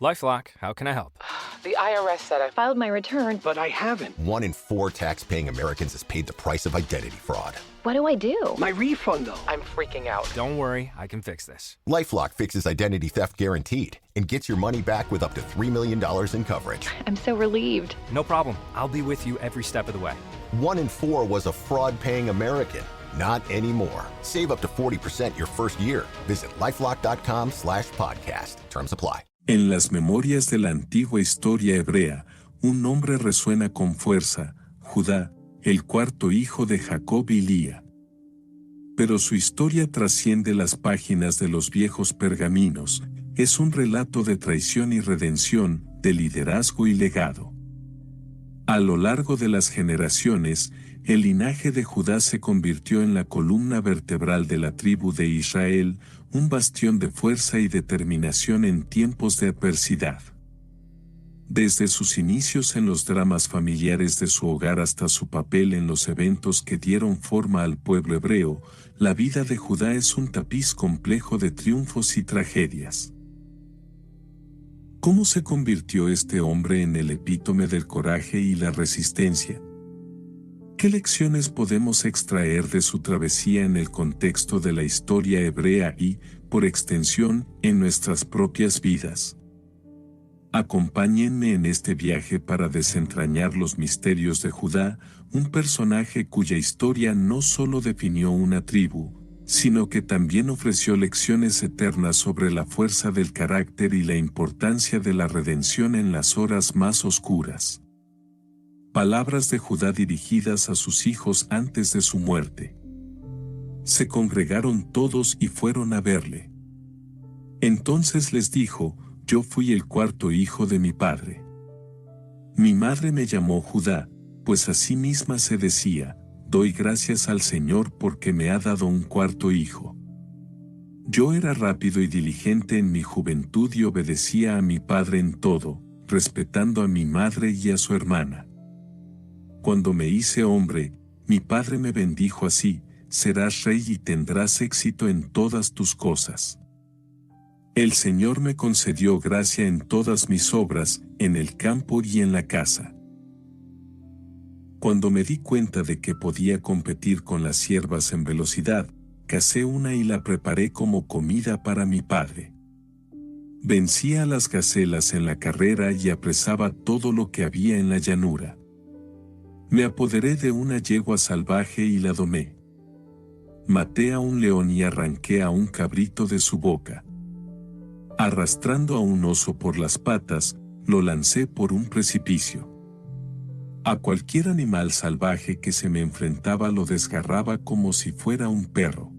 LifeLock, how can I help? The IRS said I filed my return, But I haven't. 1 in 4 tax-paying Americans has paid the price of identity fraud. What do I do? My refund, though. I'm freaking out. Don't worry, I can fix this. LifeLock fixes identity theft guaranteed and gets your money back with up to $3 million in coverage. I'm so relieved. No problem. I'll be with you every step of the way. 1 in 4 was a fraud-paying American. Not anymore. Save up to 40% your first year. Visit LifeLock.com/podcast. Terms apply. En las memorias de la antigua historia hebrea, un nombre resuena con fuerza: Judá, el cuarto hijo de Jacob y Lía. Pero su historia trasciende las páginas de los viejos pergaminos, es un relato de traición y redención, de liderazgo y legado. A lo largo de las generaciones, el linaje de Judá se convirtió en la columna vertebral de la tribu de Israel, un bastión de fuerza y determinación en tiempos de adversidad. Desde sus inicios en los dramas familiares de su hogar hasta su papel en los eventos que dieron forma al pueblo hebreo, la vida de Judá es un tapiz complejo de triunfos y tragedias. ¿Cómo se convirtió este hombre en el epítome del coraje y la resistencia? ¿Qué lecciones podemos extraer de su travesía en el contexto de la historia hebrea y, por extensión, en nuestras propias vidas? Acompáñenme en este viaje para desentrañar los misterios de Judá, un personaje cuya historia no solo definió una tribu, sino que también ofreció lecciones eternas sobre la fuerza del carácter y la importancia de la redención en las horas más oscuras. Palabras de Judá dirigidas a sus hijos antes de su muerte. Se congregaron todos y fueron a verle. Entonces les dijo: yo fui el cuarto hijo de mi padre. Mi madre me llamó Judá, pues a sí misma se decía: doy gracias al Señor porque me ha dado un cuarto hijo. Yo era rápido y diligente en mi juventud y obedecía a mi padre en todo, respetando a mi madre y a su hermana. Cuando me hice hombre, mi padre me bendijo así: serás rey y tendrás éxito en todas tus cosas. El Señor me concedió gracia en todas mis obras, en el campo y en la casa. Cuando me di cuenta de que podía competir con las ciervas en velocidad, cazé una y la preparé como comida para mi padre. Vencía a las gacelas en la carrera y apresaba todo lo que había en la llanura. Me apoderé de una yegua salvaje y la domé. Maté a un león y arranqué a un cabrito de su boca. Arrastrando a un oso por las patas, lo lancé por un precipicio. A cualquier animal salvaje que se me enfrentaba lo desgarraba como si fuera un perro.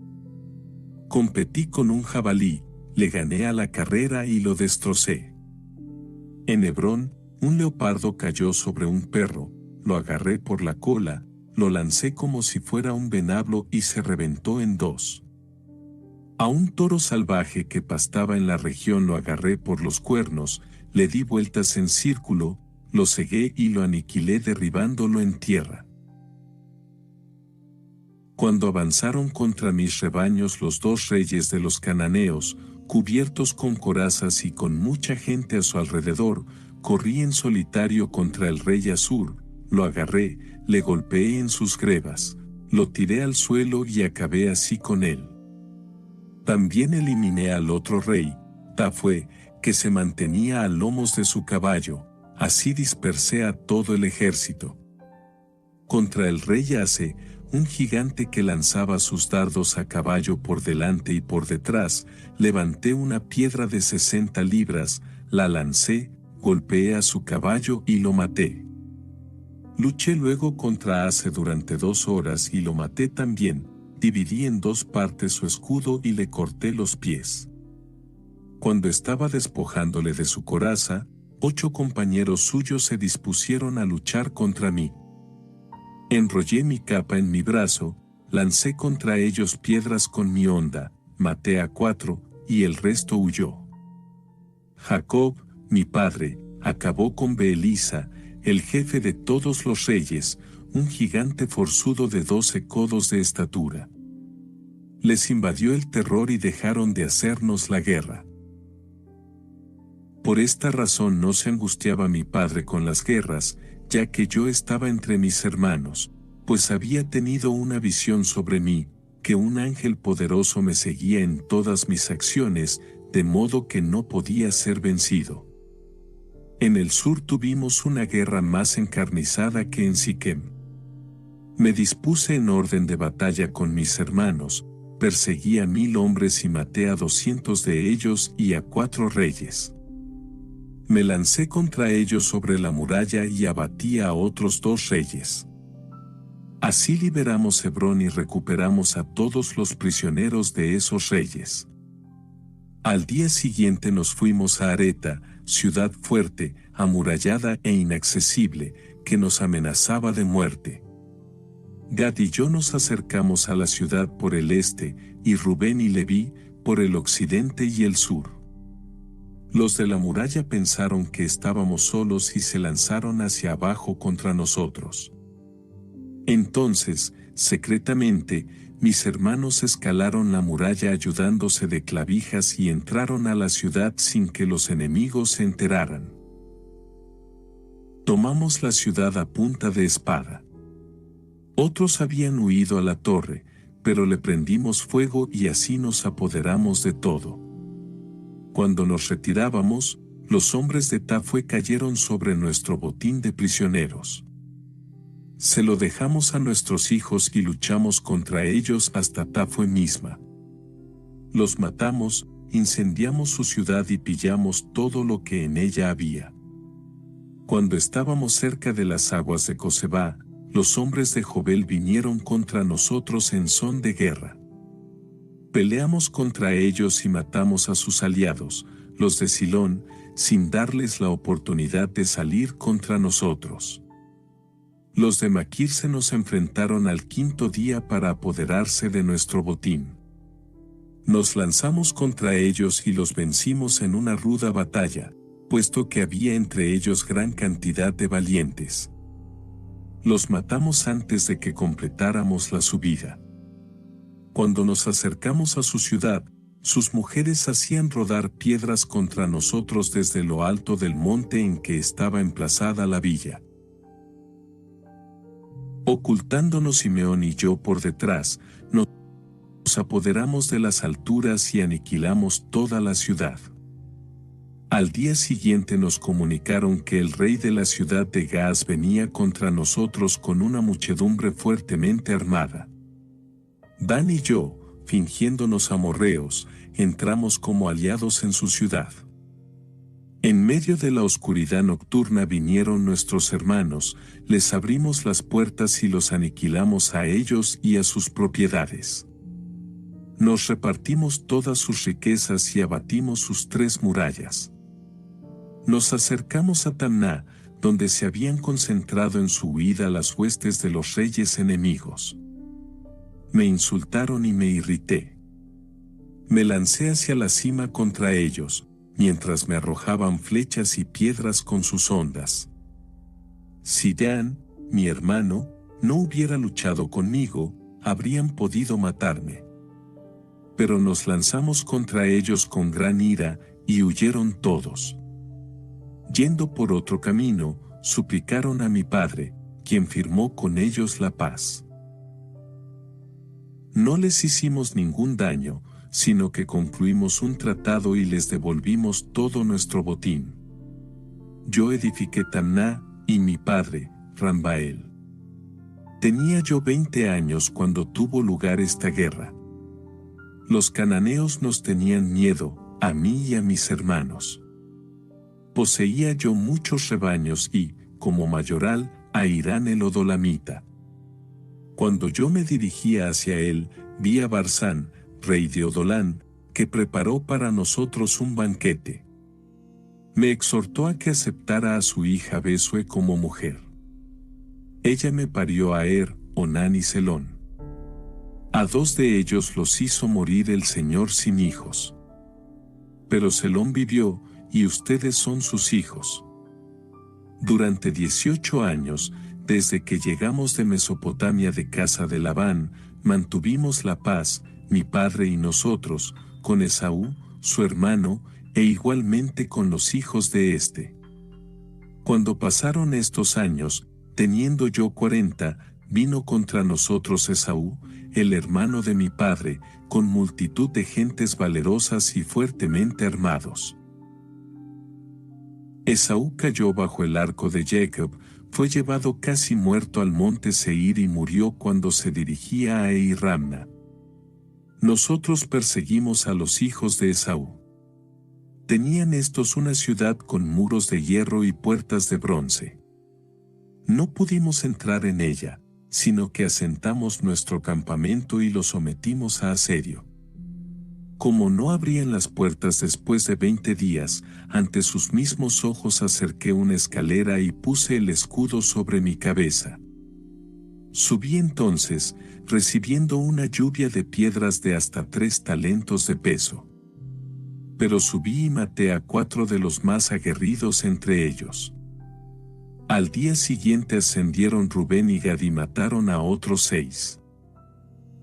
Competí con un jabalí, le gané a la carrera y lo destrocé. En Hebrón, un leopardo cayó sobre un perro, lo agarré por la cola, lo lancé como si fuera un venablo y se reventó en dos. A un toro salvaje que pastaba en la región lo agarré por los cuernos, le di vueltas en círculo, lo cegué y lo aniquilé derribándolo en tierra. Cuando avanzaron contra mis rebaños los 2 reyes de los cananeos, cubiertos con corazas y con mucha gente a su alrededor, corrí en solitario contra el rey Asur, lo agarré, le golpeé en sus grebas, lo tiré al suelo y acabé así con él. También eliminé al otro rey, Tafue, que se mantenía a lomos de su caballo, así dispersé a todo el ejército. Contra el rey Ase, un gigante que lanzaba sus dardos a caballo por delante y por detrás, levanté una piedra de 60 libras, la lancé, golpeé a su caballo y lo maté. Luché luego contra Ase durante 2 horas y lo maté también, dividí en 2 partes su escudo y le corté los pies. Cuando estaba despojándole de su coraza, 8 compañeros suyos se dispusieron a luchar contra mí. Enrollé mi capa en mi brazo, lancé contra ellos piedras con mi honda, maté a 4, y el resto huyó. Jacob, mi padre, acabó con Beelisa, el jefe de todos los reyes, un gigante forzudo de 12 codos de estatura. Les invadió el terror y dejaron de hacernos la guerra. Por esta razón no se angustiaba mi padre con las guerras, ya que yo estaba entre mis hermanos, pues había tenido una visión sobre mí, que un ángel poderoso me seguía en todas mis acciones, de modo que no podía ser vencido. En el sur tuvimos una guerra más encarnizada que en Siquem. Me dispuse en orden de batalla con mis hermanos, perseguí a 1000 hombres y maté a 200 de ellos y a 4 reyes. Me lancé contra ellos sobre la muralla y abatí a otros 2 reyes. Así liberamos Hebrón y recuperamos a todos los prisioneros de esos reyes. Al día siguiente nos fuimos a Areta, ciudad fuerte, amurallada e inaccesible, que nos amenazaba de muerte. Gad y yo nos acercamos a la ciudad por el este, y Rubén y Leví por el occidente y el sur. Los de la muralla pensaron que estábamos solos y se lanzaron hacia abajo contra nosotros. Entonces, secretamente, mis hermanos escalaron la muralla ayudándose de clavijas y entraron a la ciudad sin que los enemigos se enteraran. Tomamos la ciudad a punta de espada. Otros habían huido a la torre, pero le prendimos fuego y así nos apoderamos de todo. Cuando nos retirábamos, los hombres de Tafue cayeron sobre nuestro botín de prisioneros. Se lo dejamos a nuestros hijos y luchamos contra ellos hasta Tafue misma. Los matamos, incendiamos su ciudad y pillamos todo lo que en ella había. Cuando estábamos cerca de las aguas de Coseba, los hombres de Jobel vinieron contra nosotros en son de guerra. Peleamos contra ellos y matamos a sus aliados, los de Silón, sin darles la oportunidad de salir contra nosotros. Los de Maquir se nos enfrentaron al 5.º día para apoderarse de nuestro botín. Nos lanzamos contra ellos y los vencimos en una ruda batalla, puesto que había entre ellos gran cantidad de valientes. Los matamos antes de que completáramos la subida. Cuando nos acercamos a su ciudad, sus mujeres hacían rodar piedras contra nosotros desde lo alto del monte en que estaba emplazada la villa. Ocultándonos Simeón y yo por detrás, nos apoderamos de las alturas y aniquilamos toda la ciudad. Al día siguiente nos comunicaron que el rey de la ciudad de Gaas venía contra nosotros con una muchedumbre fuertemente armada. Dan y yo, fingiéndonos amorreos, entramos como aliados en su ciudad. En medio de la oscuridad nocturna vinieron nuestros hermanos, les abrimos las puertas y los aniquilamos a ellos y a sus propiedades. Nos repartimos todas sus riquezas y abatimos sus 3 murallas. Nos acercamos a Tamná, donde se habían concentrado en su huida las huestes de los reyes enemigos. Me insultaron y me irrité. Me lancé hacia la cima contra ellos, mientras me arrojaban flechas y piedras con sus ondas. Si Dan, mi hermano, no hubiera luchado conmigo, habrían podido matarme. Pero nos lanzamos contra ellos con gran ira, y huyeron todos. Yendo por otro camino, suplicaron a mi padre, quien firmó con ellos la paz. No les hicimos ningún daño, sino que concluimos un tratado y les devolvimos todo nuestro botín. Yo edifiqué Tamná, y mi padre, Rambael. Tenía yo 20 años cuando tuvo lugar esta guerra. Los cananeos nos tenían miedo, a mí y a mis hermanos. Poseía yo muchos rebaños y, como mayoral, a Hirán el odolamita. Cuando yo me dirigía hacia él, vi a Barzán, rey de Odolán, que preparó para nosotros un banquete. Me exhortó a que aceptara a su hija Besue como mujer. Ella me parió a Onán y Selón. A 2 de ellos los hizo morir el Señor sin hijos. Pero Selón vivió, y ustedes son sus hijos. Durante 18 años, desde que llegamos de Mesopotamia de casa de Labán, mantuvimos la paz, mi padre y nosotros, con Esaú, su hermano, e igualmente con los hijos de éste. Cuando pasaron estos años, teniendo yo 40, vino contra nosotros Esaú, el hermano de mi padre, con multitud de gentes valerosas y fuertemente armados. Esaú cayó bajo el arco de Jacob, fue llevado casi muerto al monte Seir y murió cuando se dirigía a Ei-Ramna. Nosotros perseguimos a los hijos de Esaú. Tenían estos una ciudad con muros de hierro y puertas de bronce. No pudimos entrar en ella, sino que asentamos nuestro campamento y lo sometimos a asedio. Como no abrían las puertas después de 20 días, ante sus mismos ojos acerqué una escalera y puse el escudo sobre mi cabeza. Subí entonces, recibiendo una lluvia de piedras de hasta 3 talentos de peso. Pero subí y maté a 4 de los más aguerridos entre ellos. Al día siguiente ascendieron Rubén y Gad y mataron a otros 6.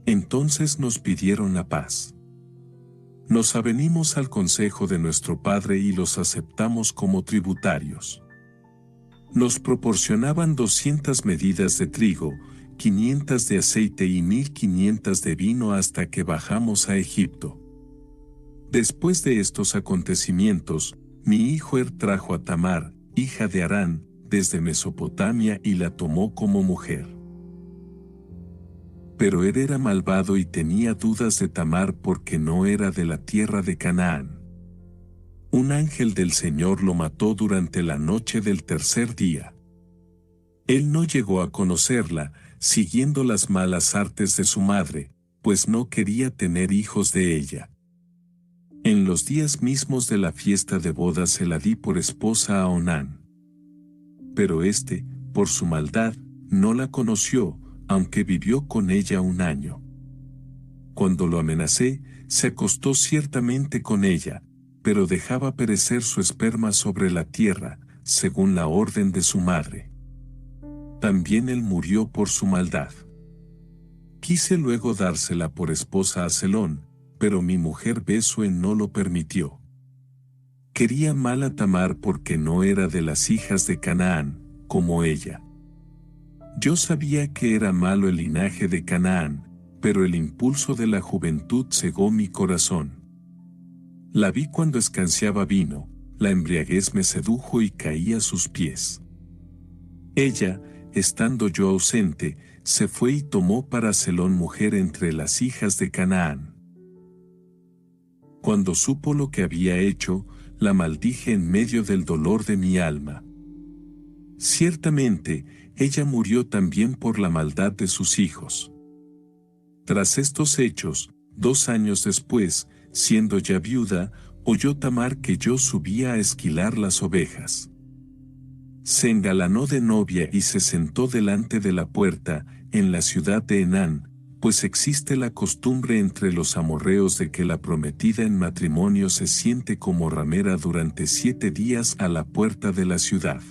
Entonces nos pidieron la paz. Nos avenimos al consejo de nuestro padre y los aceptamos como tributarios. Nos proporcionaban 200 medidas de trigo, 500 de aceite y 1500 de vino hasta que bajamos a Egipto. Después de estos acontecimientos, mi hijo trajo a Tamar, hija de Harán, desde Mesopotamia y la tomó como mujer. Pero era malvado y tenía dudas de Tamar porque no era de la tierra de Canaán. Un ángel del Señor lo mató durante la noche del tercer día. Él no llegó a conocerla, siguiendo las malas artes de su madre, pues no quería tener hijos de ella. En los días mismos de la fiesta de bodas se la di por esposa a Onán. Pero por su maldad, no la conoció, aunque vivió con ella 1 año. Cuando lo amenacé, se acostó ciertamente con ella, pero dejaba perecer su esperma sobre la tierra, según la orden de su madre. También él murió por su maldad. Quise luego dársela por esposa a Selón, pero mi mujer Besue no lo permitió. Quería mal a Tamar porque no era de las hijas de Canaán, como ella. Yo sabía que era malo el linaje de Canaán, pero el impulso de la juventud cegó mi corazón. La vi cuando escanciaba vino, la embriaguez me sedujo y caí a sus pies. Ella, estando yo ausente, se fue y tomó para Selón mujer entre las hijas de Canaán. Cuando supo lo que había hecho, la maldije en medio del dolor de mi alma. Ciertamente, ella murió también por la maldad de sus hijos. Tras estos hechos, 2 años después, siendo ya viuda, oyó Tamar que yo subía a esquilar las ovejas. Se engalanó de novia y se sentó delante de la puerta, en la ciudad de Enán, pues existe la costumbre entre los amorreos de que la prometida en matrimonio se siente como ramera durante 7 días a la puerta de la ciudad.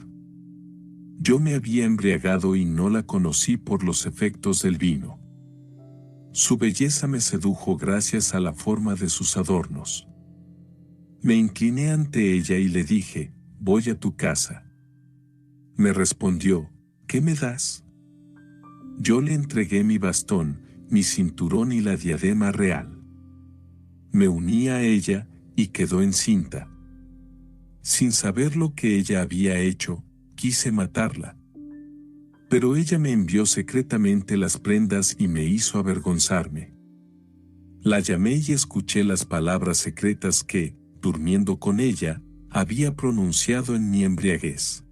Yo me había embriagado y no la conocí por los efectos del vino. Su belleza me sedujo gracias a la forma de sus adornos. Me incliné ante ella y le dije, voy a tu casa. Me respondió, ¿qué me das? Yo le entregué mi bastón, mi cinturón y la diadema real. Me uní a ella y quedó encinta. Sin saber lo que ella había hecho, quise matarla. Pero ella me envió secretamente las prendas y me hizo avergonzarme. La llamé y escuché las palabras secretas que, durmiendo con ella, había pronunciado en mi embriaguez.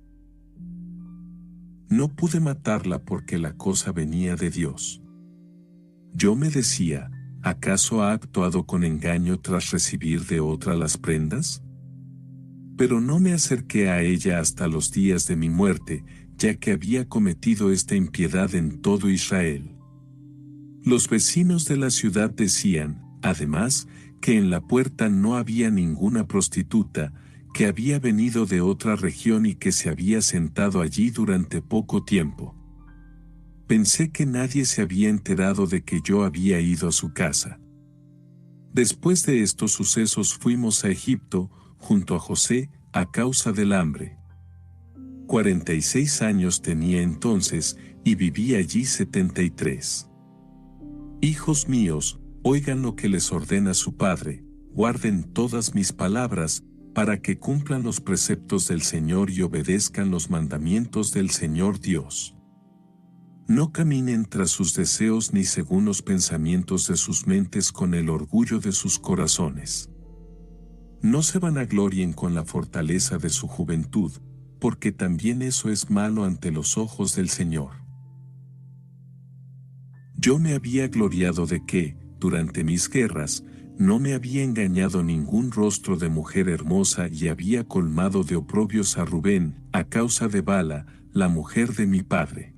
No pude matarla porque la cosa venía de Dios. Yo me decía, ¿acaso ha actuado con engaño tras recibir de otra las prendas? Pero no me acerqué a ella hasta los días de mi muerte, ya que había cometido esta impiedad en todo Israel. Los vecinos de la ciudad decían, además, que en la puerta no había ninguna prostituta, que había venido de otra región y que se había sentado allí durante poco tiempo. Pensé que nadie se había enterado de que yo había ido a su casa. Después de estos sucesos fuimos a Egipto, junto a José, a causa del hambre. 46 años tenía entonces, y viví allí 73. Hijos míos, oigan lo que les ordena su Padre, guarden todas mis palabras, para que cumplan los preceptos del Señor y obedezcan los mandamientos del Señor Dios. No caminen tras sus deseos ni según los pensamientos de sus mentes con el orgullo de sus corazones. No se vanaglorien con la fortaleza de su juventud, porque también eso es malo ante los ojos del Señor. Yo me había gloriado de que, durante mis guerras, no me había engañado ningún rostro de mujer hermosa y había colmado de oprobios a Rubén, a causa de Bala, la mujer de mi padre.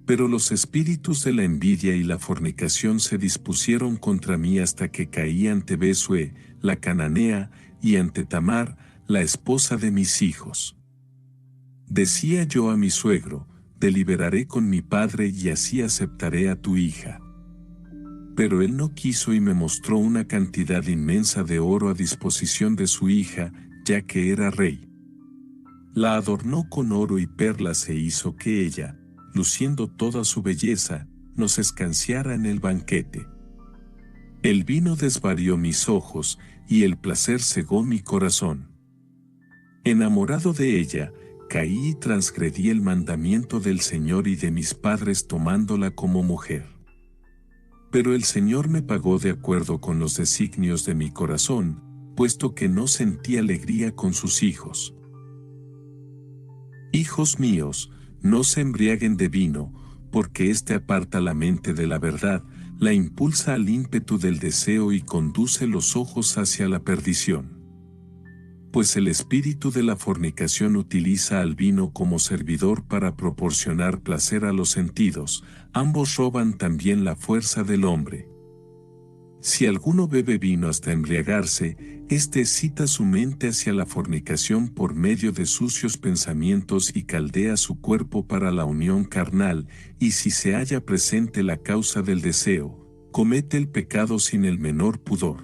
Pero los espíritus de la envidia y la fornicación se dispusieron contra mí hasta que caí ante Besue, la cananea, y ante Tamar, la esposa de mis hijos. Decía yo a mi suegro, deliberaré con mi padre y así aceptaré a tu hija. Pero él no quiso y me mostró una cantidad inmensa de oro a disposición de su hija, ya que era rey. La adornó con oro y perlas e hizo que ella, luciendo toda su belleza, nos escanciara en el banquete. El vino desvarió mis ojos, y el placer cegó mi corazón. Enamorado de ella, caí y transgredí el mandamiento del Señor y de mis padres tomándola como mujer. Pero el Señor me pagó de acuerdo con los designios de mi corazón, puesto que no sentí alegría con sus hijos. Hijos míos, no se embriaguen de vino, porque éste aparta la mente de la verdad, la impulsa al ímpetu del deseo y conduce los ojos hacia la perdición. Pues el espíritu de la fornicación utiliza al vino como servidor para proporcionar placer a los sentidos, ambos roban también la fuerza del hombre. Si alguno bebe vino hasta embriagarse, éste excita su mente hacia la fornicación por medio de sucios pensamientos y caldea su cuerpo para la unión carnal, y si se halla presente la causa del deseo, comete el pecado sin el menor pudor.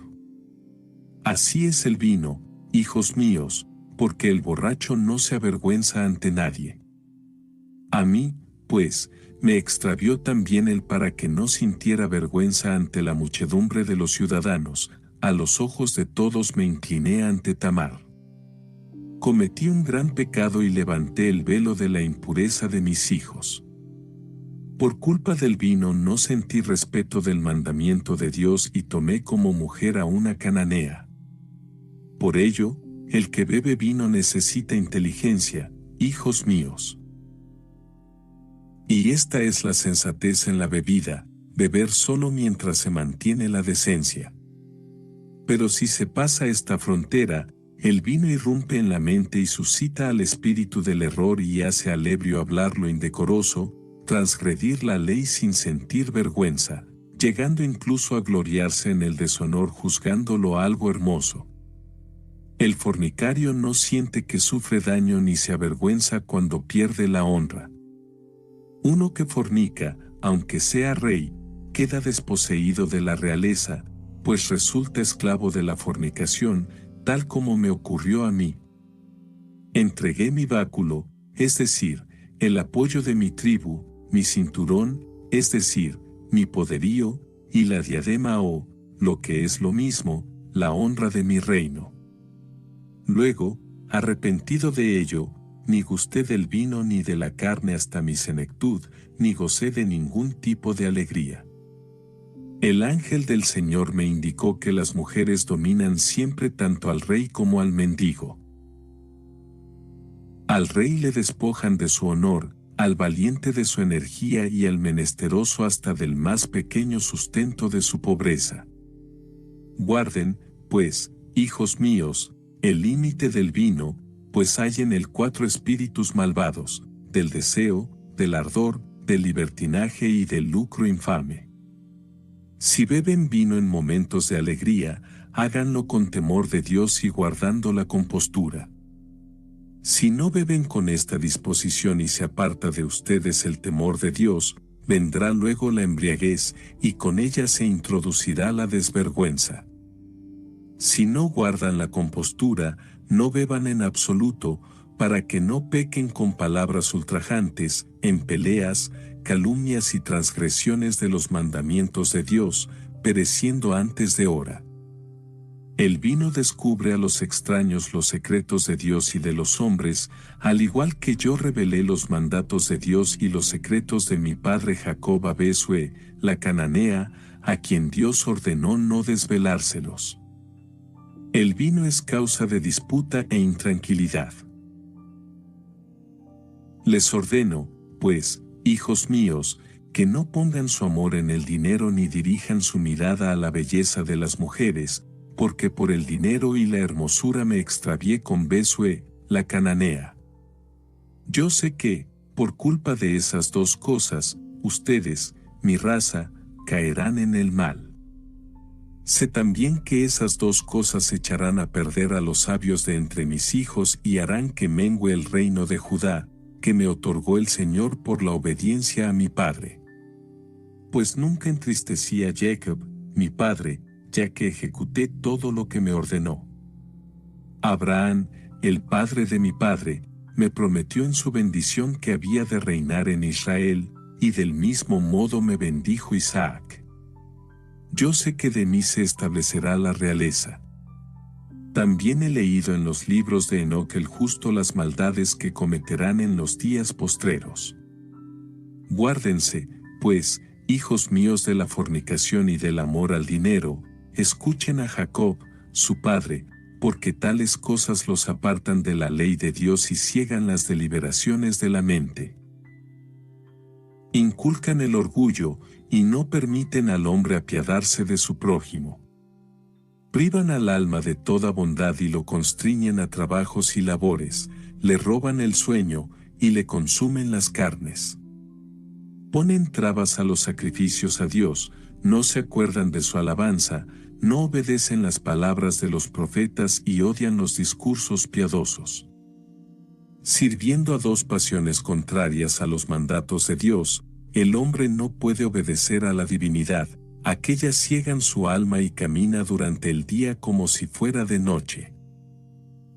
Así es el vino, hijos míos, porque el borracho no se avergüenza ante nadie. A mí, pues, me extravió también él para que no sintiera vergüenza ante la muchedumbre de los ciudadanos, a los ojos de todos me incliné ante Tamar. Cometí un gran pecado y levanté el velo de la impureza de mis hijos. Por culpa del vino no sentí respeto del mandamiento de Dios y tomé como mujer a una cananea. Por ello, el que bebe vino necesita inteligencia, hijos míos. Y esta es la sensatez en la bebida, beber solo mientras se mantiene la decencia. Pero si se pasa esta frontera, el vino irrumpe en la mente y suscita al espíritu del error y hace al ebrio hablar lo indecoroso, transgredir la ley sin sentir vergüenza, llegando incluso a gloriarse en el deshonor juzgándolo algo hermoso. El fornicario no siente que sufre daño ni se avergüenza cuando pierde la honra. Uno que fornica, aunque sea rey, queda desposeído de la realeza, pues resulta esclavo de la fornicación, tal como me ocurrió a mí. Entregué mi báculo, es decir, el apoyo de mi tribu, mi cinturón, es decir, mi poderío, y la diadema o, lo que es lo mismo, la honra de mi reino. Luego, arrepentido de ello, ni gusté del vino ni de la carne hasta mi senectud, ni gocé de ningún tipo de alegría. El ángel del Señor me indicó que las mujeres dominan siempre tanto al rey como al mendigo. Al rey le despojan de su honor, al valiente de su energía y al menesteroso hasta del más pequeño sustento de su pobreza. Guarden, pues, hijos míos, el límite del vino, pues hay en él 4 espíritus malvados, del deseo, del ardor, del libertinaje y del lucro infame. Si beben vino en momentos de alegría, háganlo con temor de Dios y guardando la compostura. Si no beben con esta disposición y se aparta de ustedes el temor de Dios, vendrá luego la embriaguez y con ella se introducirá la desvergüenza. Si no guardan la compostura, no beban en absoluto, para que no pequen con palabras ultrajantes, en peleas, calumnias y transgresiones de los mandamientos de Dios, pereciendo antes de hora. El vino descubre a los extraños los secretos de Dios y de los hombres, al igual que yo revelé los mandatos de Dios y los secretos de mi padre Jacob a Besue, la cananea, a quien Dios ordenó no desvelárselos. El vino es causa de disputa e intranquilidad. Les ordeno, pues, hijos míos, que no pongan su amor en el dinero ni dirijan su mirada a la belleza de las mujeres, porque por el dinero y la hermosura me extravié con Besue, la cananea. Yo sé que, por culpa de esas dos cosas, ustedes, mi raza, caerán en el mal. Sé también que esas dos cosas echarán a perder a los sabios de entre mis hijos y harán que mengue el reino de Judá, que me otorgó el Señor por la obediencia a mi padre. Pues nunca entristecí a Jacob, mi padre, ya que ejecuté todo lo que me ordenó. Abraham, el padre de mi padre, me prometió en su bendición que había de reinar en Israel, y del mismo modo me bendijo Isaac. Yo sé que de mí se establecerá la realeza. También he leído en los libros de Enoc el justo las maldades que cometerán en los días postreros. Guárdense, pues, hijos míos de la fornicación y del amor al dinero, escuchen a Jacob, su padre, porque tales cosas los apartan de la ley de Dios y ciegan las deliberaciones de la mente. Inculcan el orgullo y no permiten al hombre apiadarse de su prójimo. Privan al alma de toda bondad y lo constriñen a trabajos y labores, le roban el sueño y le consumen las carnes. Ponen trabas a los sacrificios a Dios, no se acuerdan de su alabanza, no obedecen las palabras de los profetas y odian los discursos piadosos. Sirviendo a dos pasiones contrarias a los mandatos de Dios, el hombre no puede obedecer a la divinidad, aquellas ciegan su alma y camina durante el día como si fuera de noche.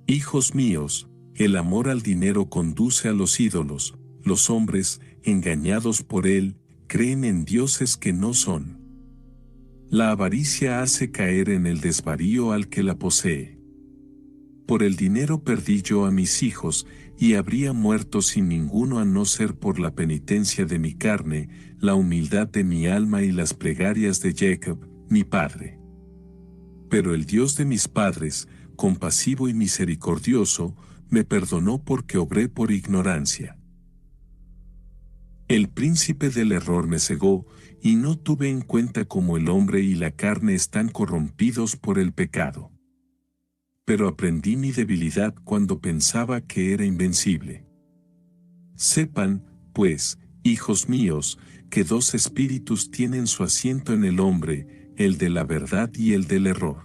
Hijos míos, el amor al dinero conduce a los ídolos, los hombres, engañados por él, creen en dioses que no son. La avaricia hace caer en el desvarío al que la posee. Por el dinero perdí yo a mis hijos, y habría muerto sin ninguno a no ser por la penitencia de mi carne, la humildad de mi alma y las plegarias de Jacob, mi padre. Pero el Dios de mis padres, compasivo y misericordioso, me perdonó porque obré por ignorancia. El príncipe del error me cegó, y no tuve en cuenta cómo el hombre y la carne están corrompidos por el pecado. Pero aprendí mi debilidad cuando pensaba que era invencible. Sepan, pues, hijos míos, que dos espíritus tienen su asiento en el hombre, el de la verdad y el del error.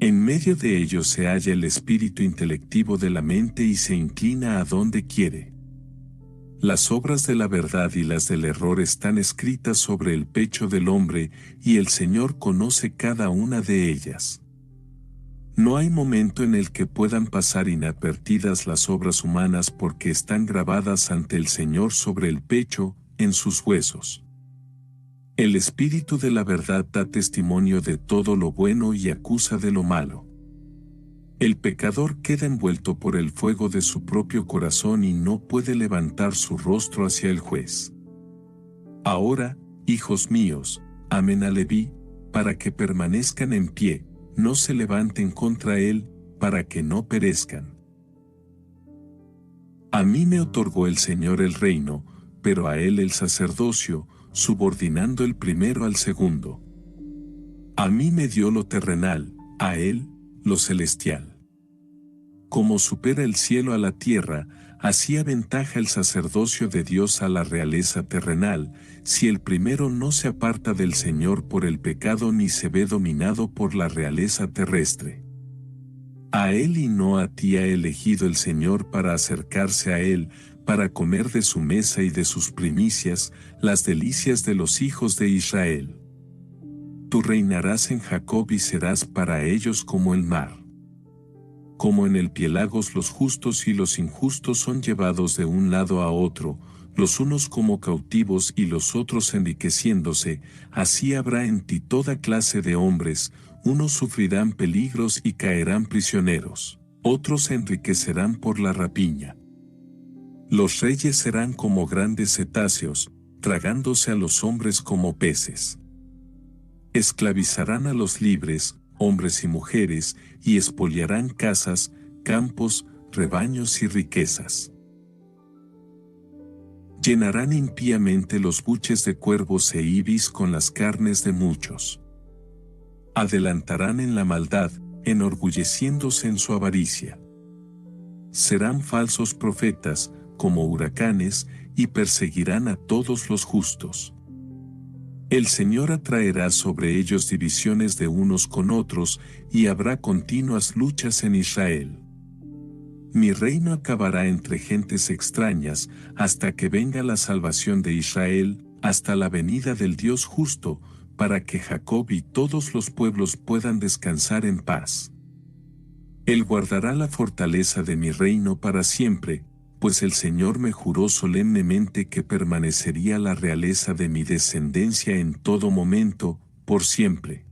En medio de ellos se halla el espíritu intelectivo de la mente y se inclina a donde quiere. Las obras de la verdad y las del error están escritas sobre el pecho del hombre, y el Señor conoce cada una de ellas. No hay momento en el que puedan pasar inadvertidas las obras humanas porque están grabadas ante el Señor sobre el pecho, en sus huesos. El Espíritu de la verdad da testimonio de todo lo bueno y acusa de lo malo. El pecador queda envuelto por el fuego de su propio corazón y no puede levantar su rostro hacia el juez. Ahora, hijos míos, amen a Leví, para que permanezcan en pie, no se levanten contra él, para que no perezcan. A mí me otorgó el Señor el reino, pero a él el sacerdocio, subordinando el primero al segundo. A mí me dio lo terrenal, a él, lo celestial. Como supera el cielo a la tierra, así aventaja el sacerdocio de Dios a la realeza terrenal, si el primero no se aparta del Señor por el pecado ni se ve dominado por la realeza terrestre. A él y no a ti ha elegido el Señor para acercarse a él, para comer de su mesa y de sus primicias, las delicias de los hijos de Israel. Tú reinarás en Jacob y serás para ellos como el mar. Como en el piélagos los justos y los injustos son llevados de un lado a otro, los unos como cautivos y los otros enriqueciéndose, así habrá en ti toda clase de hombres, unos sufrirán peligros y caerán prisioneros, otros se enriquecerán por la rapiña. Los reyes serán como grandes cetáceos, tragándose a los hombres como peces. Esclavizarán a los libres, hombres y mujeres, y expoliarán casas, campos, rebaños y riquezas. Llenarán impíamente los buches de cuervos e ibis con las carnes de muchos. Adelantarán en la maldad, enorgulleciéndose en su avaricia. Serán falsos profetas, como huracanes, y perseguirán a todos los justos. El Señor atraerá sobre ellos divisiones de unos con otros, y habrá continuas luchas en Israel. Mi reino acabará entre gentes extrañas, hasta que venga la salvación de Israel, hasta la venida del Dios justo, para que Jacob y todos los pueblos puedan descansar en paz. Él guardará la fortaleza de mi reino para siempre, pues el Señor me juró solemnemente que permanecería la realeza de mi descendencia en todo momento, por siempre.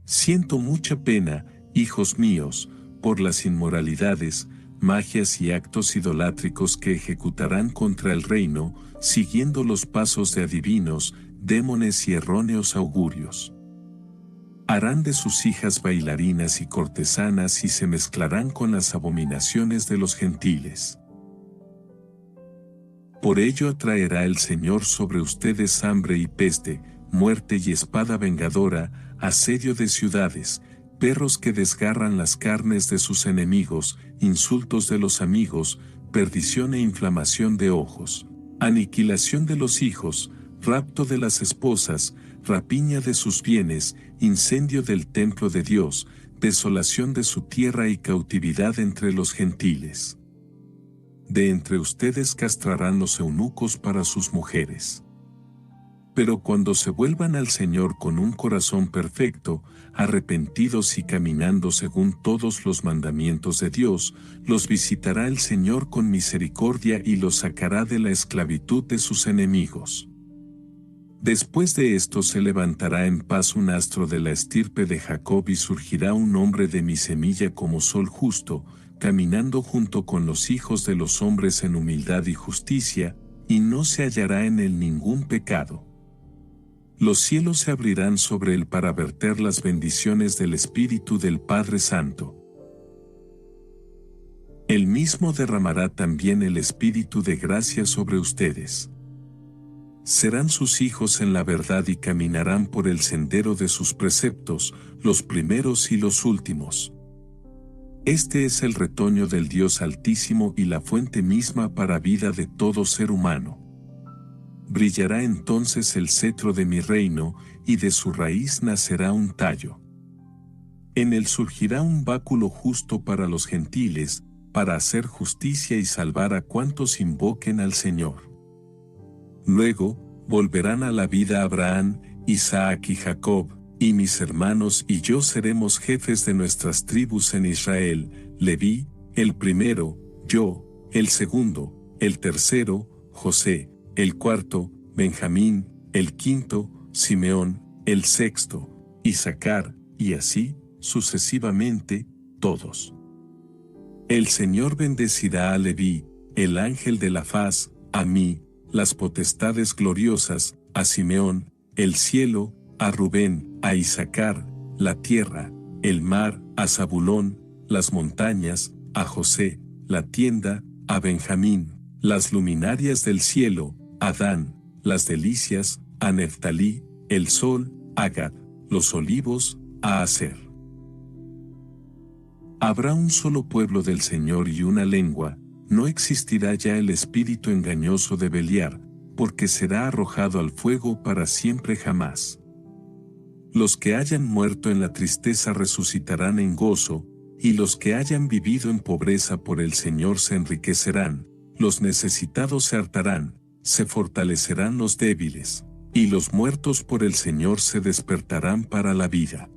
Siento mucha pena, hijos míos, por las inmoralidades, magias y actos idolátricos que ejecutarán contra el reino, siguiendo los pasos de adivinos, démones y erróneos augurios. Harán de sus hijas bailarinas y cortesanas y se mezclarán con las abominaciones de los gentiles. Por ello atraerá el Señor sobre ustedes hambre y peste, muerte y espada vengadora, asedio de ciudades, perros que desgarran las carnes de sus enemigos, insultos de los amigos, perdición e inflamación de ojos, aniquilación de los hijos, rapto de las esposas, rapiña de sus bienes, incendio del templo de Dios, desolación de su tierra y cautividad entre los gentiles. De entre ustedes castrarán los eunucos para sus mujeres. Pero cuando se vuelvan al Señor con un corazón perfecto, arrepentidos y caminando según todos los mandamientos de Dios, los visitará el Señor con misericordia y los sacará de la esclavitud de sus enemigos. Después de esto se levantará en paz un astro de la estirpe de Jacob y surgirá un hombre de mi semilla como sol justo, caminando junto con los hijos de los hombres en humildad y justicia, y no se hallará en él ningún pecado. Los cielos se abrirán sobre él para verter las bendiciones del Espíritu del Padre Santo. Él mismo derramará también el Espíritu de gracia sobre ustedes. Serán sus hijos en la verdad y caminarán por el sendero de sus preceptos, los primeros y los últimos. Este es el retoño del Dios Altísimo y la fuente misma para vida de todo ser humano. Brillará entonces el cetro de mi reino, y de su raíz nacerá un tallo. En él surgirá un báculo justo para los gentiles, para hacer justicia y salvar a cuantos invoquen al Señor. Luego, volverán a la vida Abraham, Isaac y Jacob, y mis hermanos y yo seremos jefes de nuestras tribus en Israel, Leví, el primero, yo, el segundo, el tercero, José, el cuarto, Benjamín, el quinto, Simeón, el sexto, Isaacar, y así, sucesivamente, todos. El Señor bendecirá a Leví, el ángel de la faz, a mí, las potestades gloriosas, a Simeón, el cielo, a Rubén, a Isaacar, la tierra, el mar, a Zabulón, las montañas, a José, la tienda, a Benjamín, las luminarias del cielo, a Dan, las delicias, a Neftalí, el sol, a Gad, los olivos, a Aser. Habrá un solo pueblo del Señor y una lengua, no existirá ya el espíritu engañoso de Beliar, porque será arrojado al fuego para siempre jamás. Los que hayan muerto en la tristeza resucitarán en gozo, y los que hayan vivido en pobreza por el Señor se enriquecerán, los necesitados se hartarán, se fortalecerán los débiles. y los muertos por el Señor se despertarán para la vida.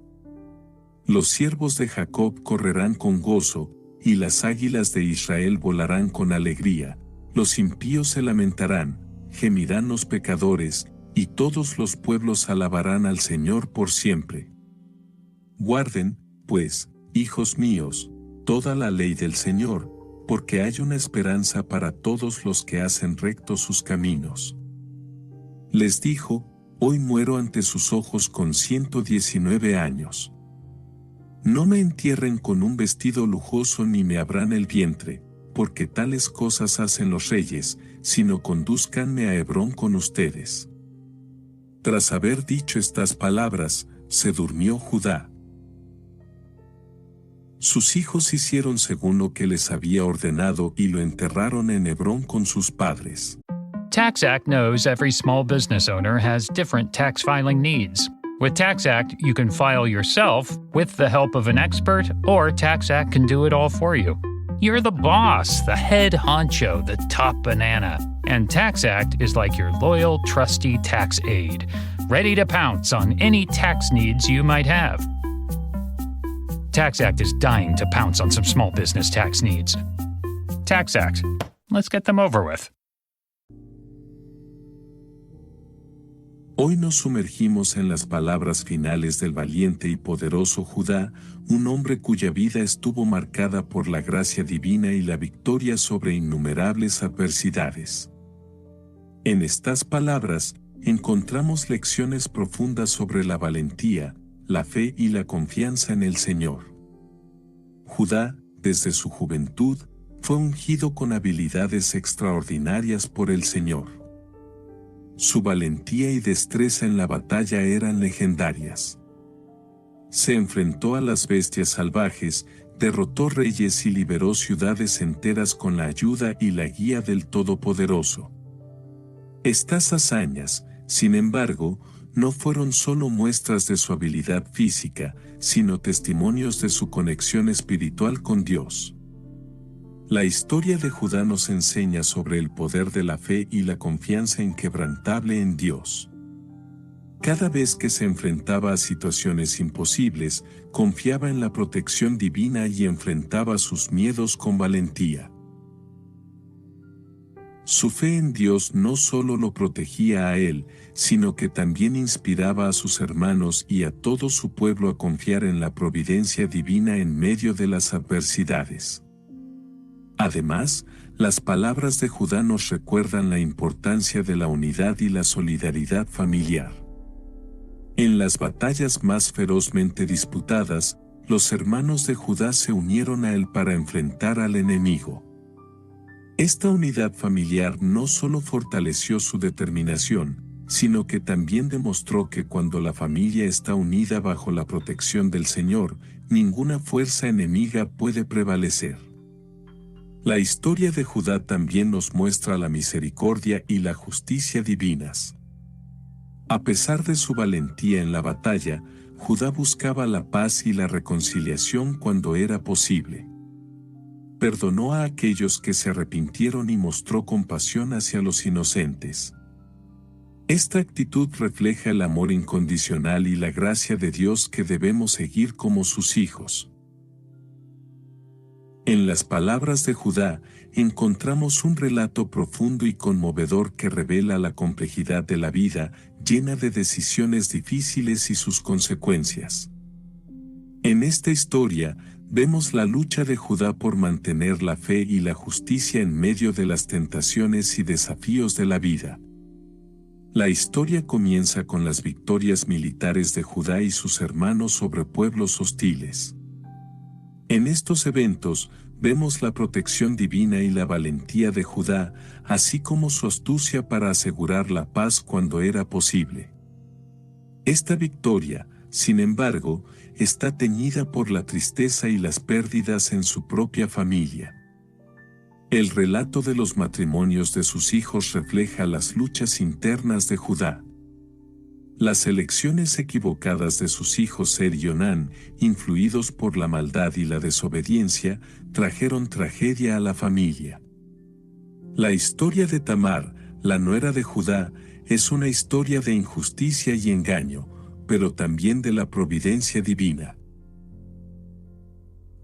Los siervos de Jacob correrán con gozo, y las águilas de Israel volarán con alegría. Los impíos se lamentarán, gemirán los pecadores, y todos los pueblos alabarán al Señor por siempre. Guarden, pues, hijos míos, toda la ley del Señor, porque hay una esperanza para todos los que hacen rectos sus caminos. Les dijo, hoy muero ante sus ojos con 119 años. No me entierren con un vestido lujoso ni me abran el vientre, porque tales cosas hacen los reyes, sino condúzcanme a Hebrón con ustedes. Tras haber dicho estas palabras, se durmió Judá. Sus hijos hicieron según lo que les había ordenado y lo enterraron en Hebrón con sus padres. TaxAct knows every small business owner has different tax filing needs. With TaxAct, you can file yourself with the help of an expert, or TaxAct can do it all for you. You're the boss, the head honcho, the top banana. And TaxAct is like your loyal, trusty tax aide, ready to pounce on any tax needs you might have. TaxAct is dying to pounce on some small business tax needs. TaxAct. Let's get them over with. Hoy nos sumergimos en las palabras finales del valiente y poderoso Judá, un hombre cuya vida estuvo marcada por la gracia divina y la victoria sobre innumerables adversidades. En estas palabras, encontramos lecciones profundas sobre la valentía, la fe y la confianza en el Señor. Judá, desde su juventud, fue ungido con habilidades extraordinarias por el Señor. Su valentía y destreza en la batalla eran legendarias. Se enfrentó a las bestias salvajes, derrotó reyes y liberó ciudades enteras con la ayuda y la guía del Todopoderoso. Estas hazañas, sin embargo, no fueron solo muestras de su habilidad física, sino testimonios de su conexión espiritual con Dios. La historia de Judá nos enseña sobre el poder de la fe y la confianza inquebrantable en Dios. Cada vez que se enfrentaba a situaciones imposibles, confiaba en la protección divina y enfrentaba sus miedos con valentía. Su fe en Dios no solo lo protegía a él, sino que también inspiraba a sus hermanos y a todo su pueblo a confiar en la providencia divina en medio de las adversidades. Además, las palabras de Judá nos recuerdan la importancia de la unidad y la solidaridad familiar. En las batallas más ferozmente disputadas, los hermanos de Judá se unieron a él para enfrentar al enemigo. Esta unidad familiar no solo fortaleció su determinación, sino que también demostró que cuando la familia está unida bajo la protección del Señor, ninguna fuerza enemiga puede prevalecer. La historia de Judá también nos muestra la misericordia y la justicia divinas. A pesar de su valentía en la batalla, Judá buscaba la paz y la reconciliación cuando era posible. Perdonó a aquellos que se arrepintieron y mostró compasión hacia los inocentes. Esta actitud refleja el amor incondicional y la gracia de Dios que debemos seguir como sus hijos. En las palabras de Judá, encontramos un relato profundo y conmovedor que revela la complejidad de la vida, llena de decisiones difíciles y sus consecuencias. En esta historia, vemos la lucha de Judá por mantener la fe y la justicia en medio de las tentaciones y desafíos de la vida. La historia comienza con las victorias militares de Judá y sus hermanos sobre pueblos hostiles. En estos eventos, vemos la protección divina y la valentía de Judá, así como su astucia para asegurar la paz cuando era posible. Esta victoria, sin embargo, está teñida por la tristeza y las pérdidas en su propia familia. El relato de los matrimonios de sus hijos refleja las luchas internas de Judá. Las elecciones equivocadas de sus hijos Er y Onán, influidos por la maldad y la desobediencia, trajeron tragedia a la familia. La historia de Tamar, la nuera de Judá, es una historia de injusticia y engaño, pero también de la providencia divina.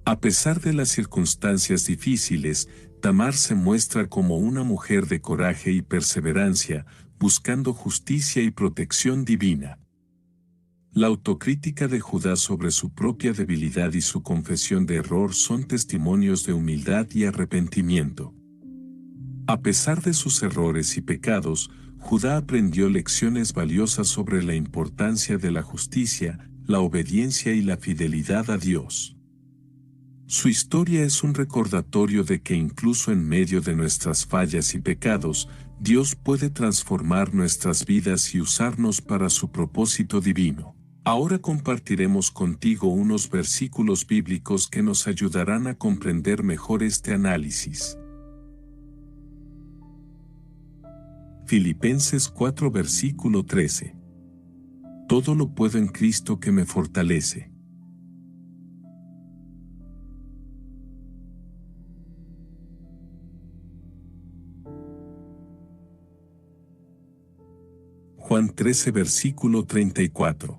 A pesar de las circunstancias difíciles, Tamar se muestra como una mujer de coraje y perseverancia, buscando justicia y protección divina. La autocrítica de Judá sobre su propia debilidad y su confesión de error son testimonios de humildad y arrepentimiento. A pesar de sus errores y pecados, Judá aprendió lecciones valiosas sobre la importancia de la justicia, la obediencia y la fidelidad a Dios. Su historia es un recordatorio de que incluso en medio de nuestras fallas y pecados, Dios puede transformar nuestras vidas y usarnos para su propósito divino. Ahora compartiremos contigo unos versículos bíblicos que nos ayudarán a comprender mejor este análisis. Filipenses 4 versículo 13. Todo lo puedo en Cristo que me fortalece. Juan 13 versículo 34.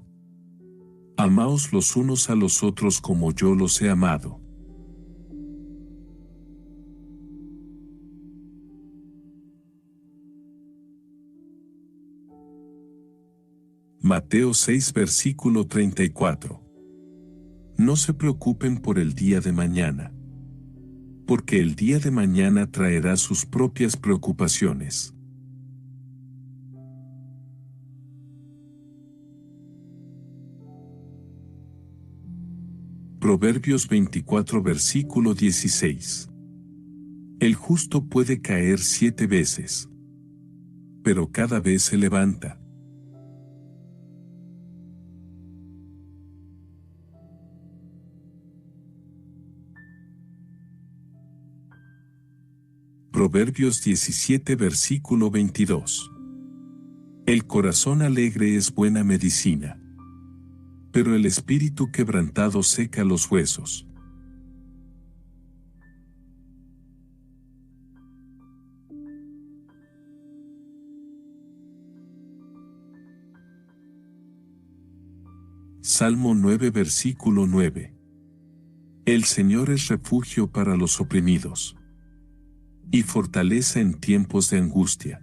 Amaos los unos a los otros como yo los he amado. Mateo 6 versículo 34. No se preocupen por el día de mañana, porque el día de mañana traerá sus propias preocupaciones. Proverbios 24 versículo 16. El justo puede caer 7 veces, pero cada vez se levanta. Proverbios 17 versículo 22. El corazón alegre es buena medicina, pero el espíritu quebrantado seca los huesos. Salmo 9 versículo 9. El Señor es refugio para los oprimidos y fortaleza en tiempos de angustia.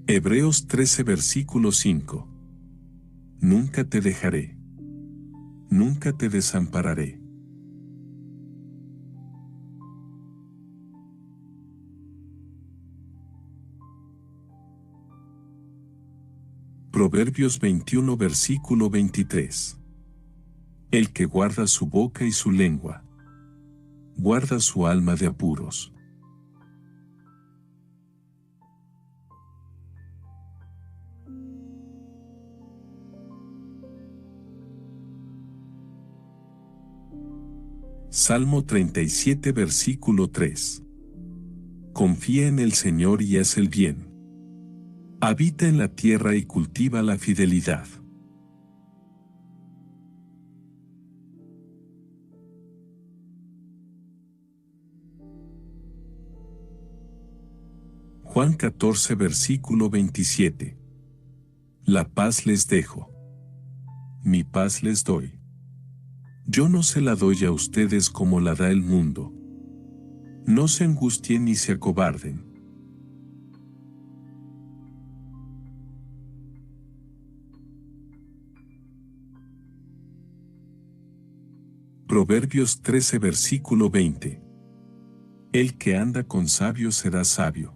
Hebreos 13 versículo 5. Nunca te dejaré. Nunca te desampararé. Proverbios 21 versículo 23. El que guarda su boca y su lengua, guarda su alma de apuros. Salmo 37 versículo 3. Confía en el Señor y haz el bien. Habita en la tierra y cultiva la fidelidad. Juan 14 versículo 27. La paz les dejo. Mi paz les doy. Yo no se la doy a ustedes como la da el mundo. No se angustien ni se acobarden. Proverbios 13 versículo 20. El que anda con sabios será sabio,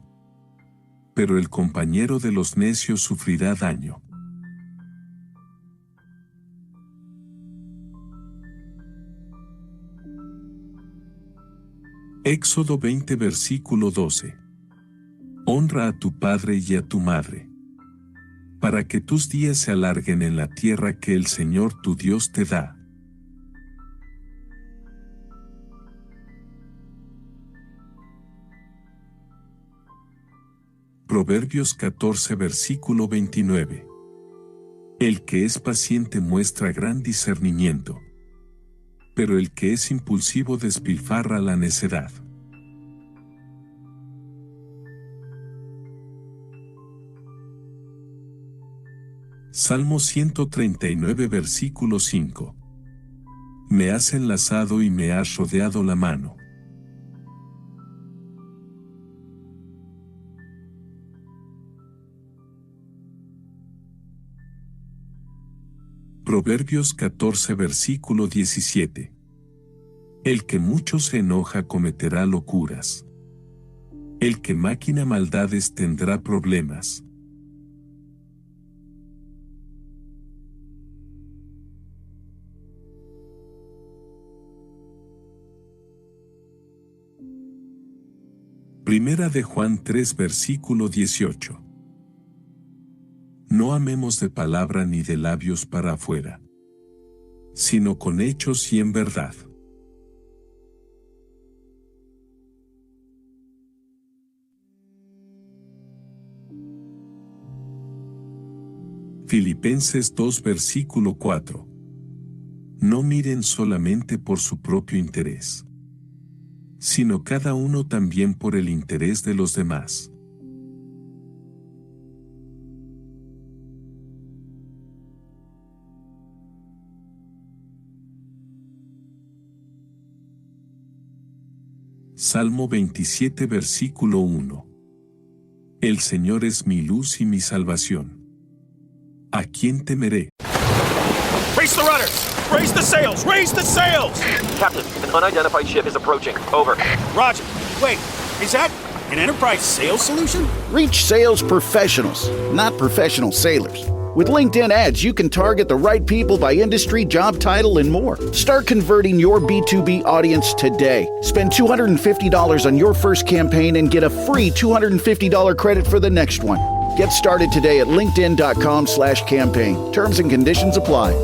pero el compañero de los necios sufrirá daño. Éxodo 20 versículo 12. Honra a tu padre y a tu madre, para que tus días se alarguen en la tierra que el Señor tu Dios te da. Proverbios 14 versículo 29. El que es paciente muestra gran discernimiento, pero el que es impulsivo despilfarra la necedad. Salmo 139 versículo 5. Me has enlazado y me has rodeado la mano. Proverbios 14 versículo 17. El que mucho se enoja cometerá locuras. El que maquina maldades tendrá problemas. Primera de Juan 3 versículo 18. No amemos de palabra ni de labios para afuera, sino con hechos y en verdad. Filipenses 2 versículo 4. No miren solamente por su propio interés, sino cada uno también por el interés de los demás. Salmo 27 versículo 1. El Señor es mi luz y mi salvación. ¿A quién temeré? Raise the rudders! Raise the sails! Raise the sails! Captain, an unidentified ship is approaching. Over. Roger. Wait, is that an Enterprise sales solution? Reach sales professionals, not professional sailors. With LinkedIn ads, you can target the right people by industry, job title, and more. Start converting your B2B audience today. Spend $250 on your first campaign and get a free $250 credit for the next one. Get started today at linkedin.com/campaign. Terms and conditions apply.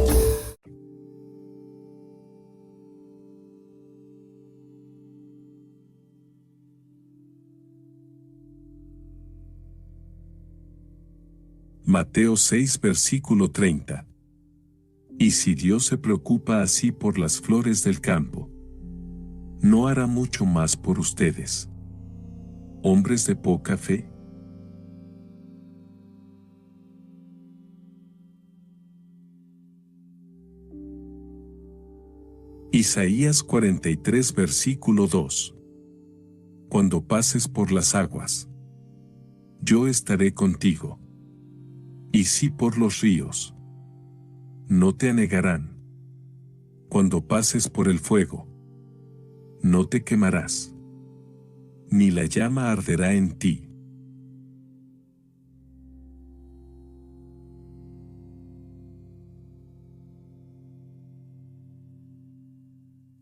Mateo 6 versículo 30. Y si Dios se preocupa así por las flores del campo, ¿no hará mucho más por ustedes, hombres de poca fe? Isaías 43 versículo 2. Cuando pases por las aguas, yo estaré contigo. Y si por los ríos, no te anegarán. Cuando pases por el fuego, no te quemarás, ni la llama arderá en ti.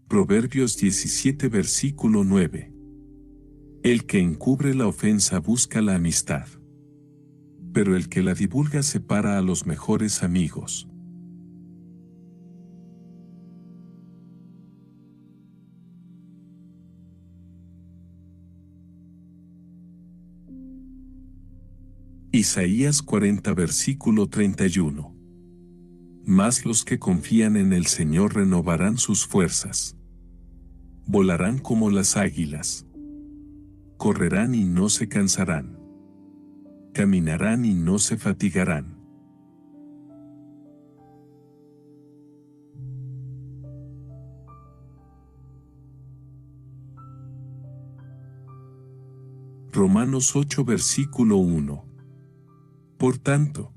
Proverbios 17 versículo 9. El que encubre la ofensa busca la amistad, pero el que la divulga separa a los mejores amigos. Isaías 40 versículo 31. Mas los que confían en el Señor renovarán sus fuerzas. Volarán como las águilas. Correrán y no se cansarán. Caminarán y no se fatigarán. Romanos 8 versículo 1. Por tanto,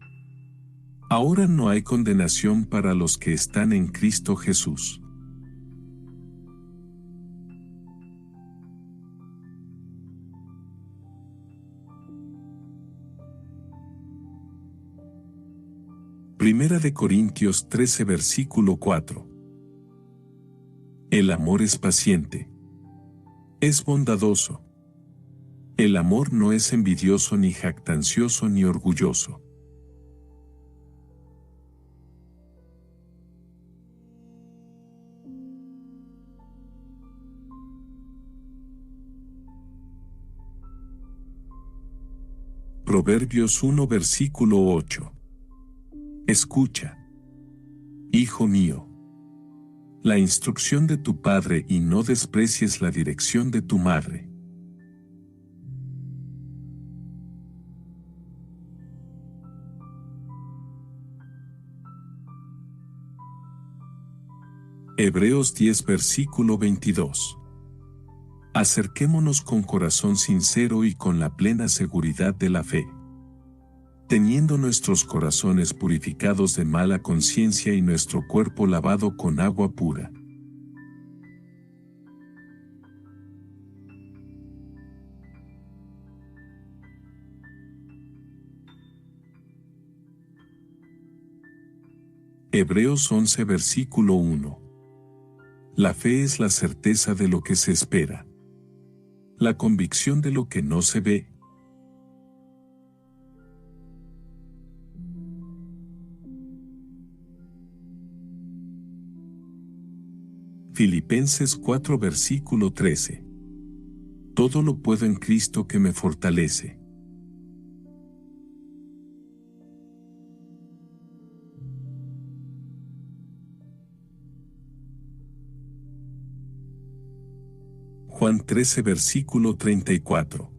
ahora no hay condenación para los que están en Cristo Jesús. Primera de Corintios 13 versículo 4. El amor es paciente. Es bondadoso. El amor no es envidioso ni jactancioso ni orgulloso. Proverbios 1 versículo 8. Escucha, hijo mío, la instrucción de tu padre y no desprecies la dirección de tu madre. Hebreos 10 versículo 22. Acerquémonos con corazón sincero y con la plena seguridad de la fe, teniendo nuestros corazones purificados de mala conciencia y nuestro cuerpo lavado con agua pura. Hebreos 11 versículo 1. La fe es la certeza de lo que se espera, la convicción de lo que no se ve. Filipenses 4 versículo 13. Todo lo puedo en Cristo que me fortalece. Juan 13 versículo 34.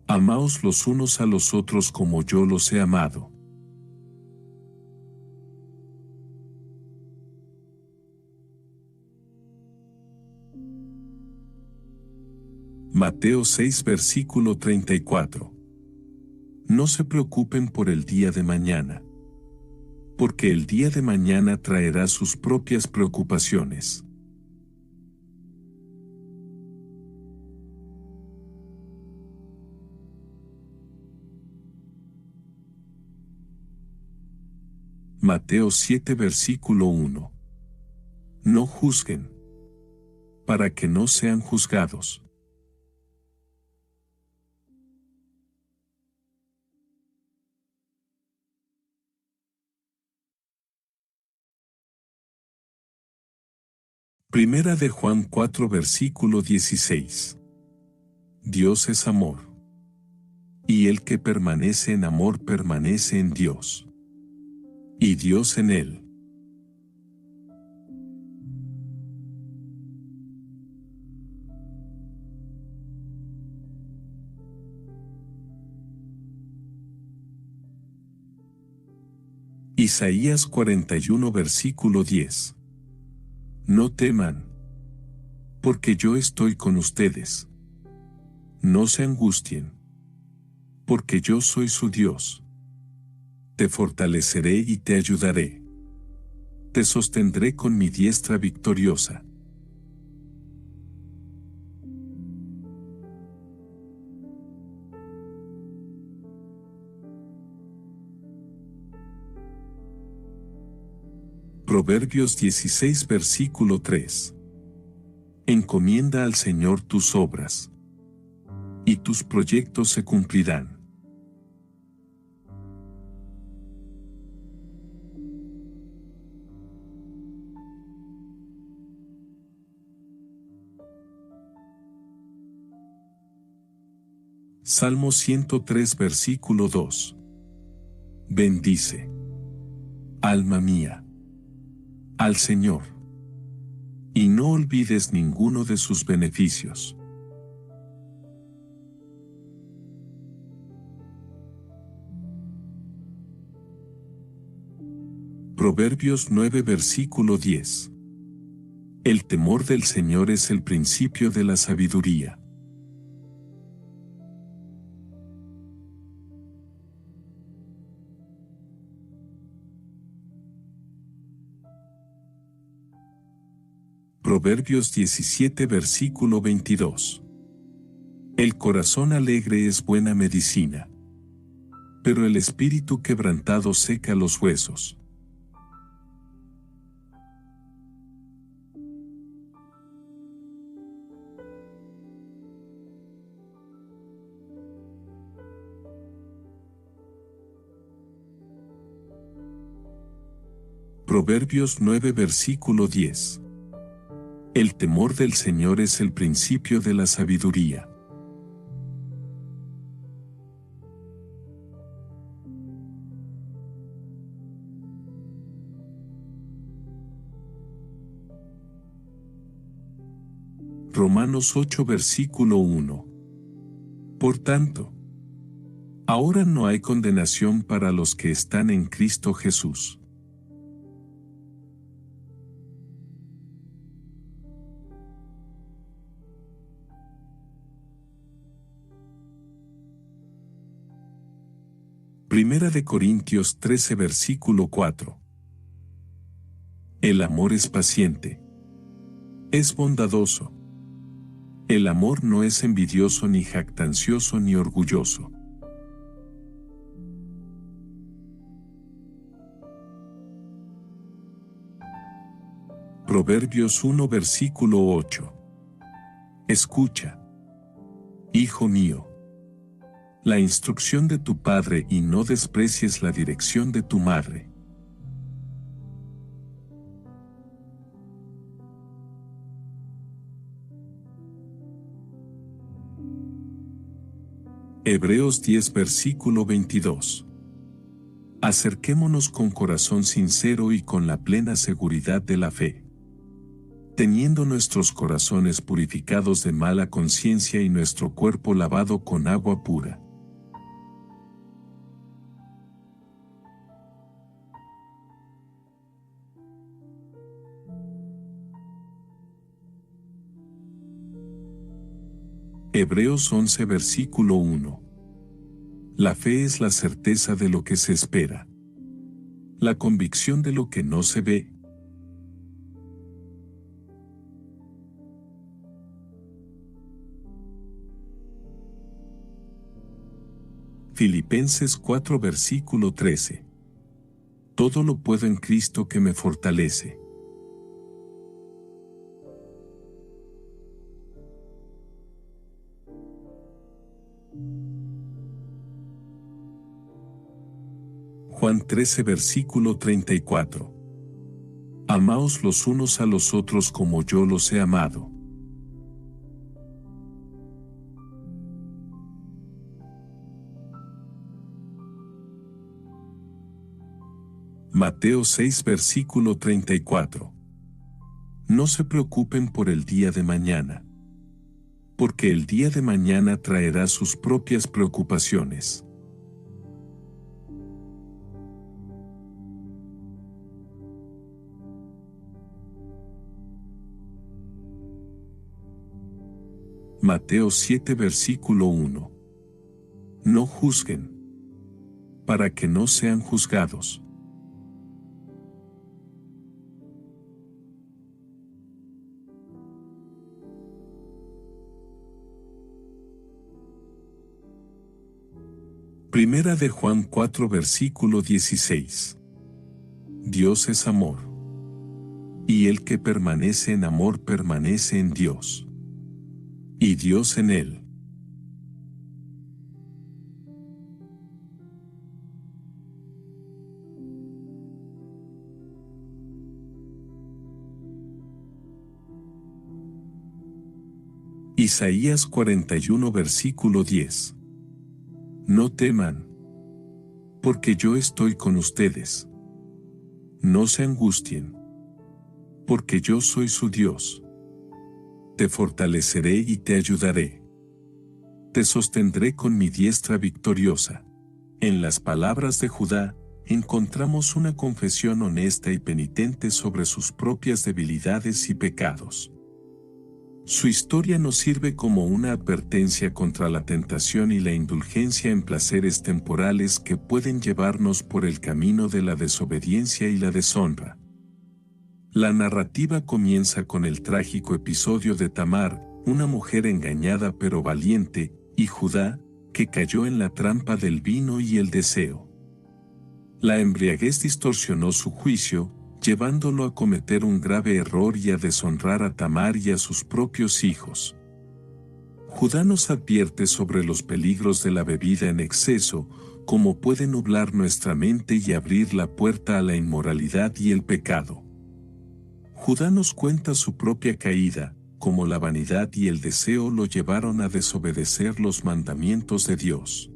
Amaos los unos a los otros como yo los he amado. Mateo 6 versículo 34. No se preocupen por el día de mañana, porque el día de mañana traerá sus propias preocupaciones. Mateo 7 versículo 1. No juzguen, para que no sean juzgados. Primera de Juan 4 versículo 16. Dios es amor, y el que permanece en amor permanece en Dios, y Dios en él. Isaías 41 versículo 10. No teman, porque yo estoy con ustedes. No se angustien, porque yo soy su Dios. Te fortaleceré y te ayudaré. Te sostendré con mi diestra victoriosa. Proverbios 16 versículo 3. Encomienda al Señor tus obras, y tus proyectos se cumplirán. Salmo 103 versículo 2. Bendice, alma mía, al Señor, y no olvides ninguno de sus beneficios. Proverbios 9 versículo 10. El temor del Señor es el principio de la sabiduría. Proverbios 17 versículo 22. El corazón alegre es buena medicina, pero el espíritu quebrantado seca los huesos. Proverbios 9 versículo 10. El temor del Señor es el principio de la sabiduría. Romanos 8 versículo 1. Por tanto, ahora no hay condenación para los que están en Cristo Jesús. Primera de Corintios 13 versículo 4. El amor es paciente. Es bondadoso. El amor no es envidioso ni jactancioso ni orgulloso. Proverbios 1 versículo 8. Escucha, hijo mío, la instrucción de tu padre y no desprecies la dirección de tu madre. Hebreos 10 versículo 22. Acerquémonos con corazón sincero y con la plena seguridad de la fe, teniendo nuestros corazones purificados de mala conciencia y nuestro cuerpo lavado con agua pura. Hebreos 11 versículo 1. La fe es la certeza de lo que se espera, la convicción de lo que no se ve. Filipenses 4 versículo 13. Todo lo puedo en Cristo que me fortalece. Juan 13 versículo 34. Amaos los unos a los otros como yo los he amado. Mateo 6 versículo 34. No se preocupen por el día de mañana, porque el día de mañana traerá sus propias preocupaciones. Mateo 7 versículo 1. No juzguen, para que no sean juzgados. Primera de Juan 4 versículo 16. Dios es amor, y el que permanece en amor permanece en Dios, y Dios en él. Isaías 41 versículo 10. No teman, porque yo estoy con ustedes. No se angustien, porque yo soy su Dios. Te fortaleceré y te ayudaré. Te sostendré con mi diestra victoriosa. En las palabras de Judá, encontramos una confesión honesta y penitente sobre sus propias debilidades y pecados. Su historia nos sirve como una advertencia contra la tentación y la indulgencia en placeres temporales que pueden llevarnos por el camino de la desobediencia y la deshonra. La narrativa comienza con el trágico episodio de Tamar, una mujer engañada pero valiente, y Judá, que cayó en la trampa del vino y el deseo. La embriaguez distorsionó su juicio, llevándolo a cometer un grave error y a deshonrar a Tamar y a sus propios hijos. Judá nos advierte sobre los peligros de la bebida en exceso, cómo puede nublar nuestra mente y abrir la puerta a la inmoralidad y el pecado. Judá nos cuenta su propia caída, cómo la vanidad y el deseo lo llevaron a desobedecer los mandamientos de Dios.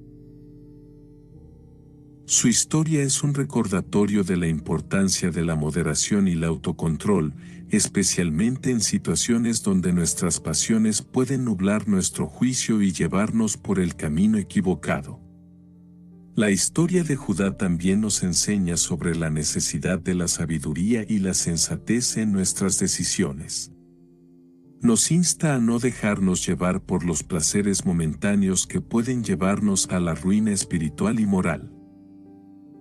Su historia es un recordatorio de la importancia de la moderación y el autocontrol, especialmente en situaciones donde nuestras pasiones pueden nublar nuestro juicio y llevarnos por el camino equivocado. La historia de Judá también nos enseña sobre la necesidad de la sabiduría y la sensatez en nuestras decisiones. Nos insta a no dejarnos llevar por los placeres momentáneos que pueden llevarnos a la ruina espiritual y moral.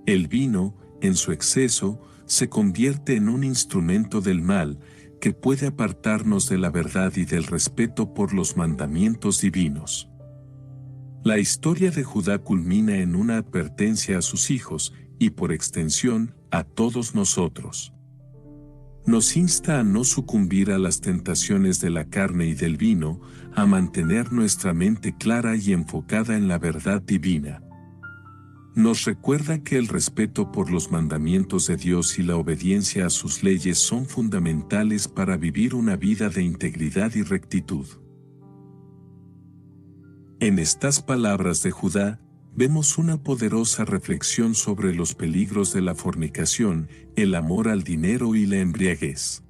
El vino, en su exceso, se convierte en un instrumento del mal que puede apartarnos de la verdad y del respeto por los mandamientos divinos. La historia de Judá culmina en una advertencia a sus hijos y, por extensión, a todos nosotros. Nos insta a no sucumbir a las tentaciones de la carne y del vino, a mantener nuestra mente clara y enfocada en la verdad divina. Nos recuerda que el respeto por los mandamientos de Dios y la obediencia a sus leyes son fundamentales para vivir una vida de integridad y rectitud. En estas palabras de Judá, vemos una poderosa reflexión sobre los peligros de la fornicación, el amor al dinero y la embriaguez.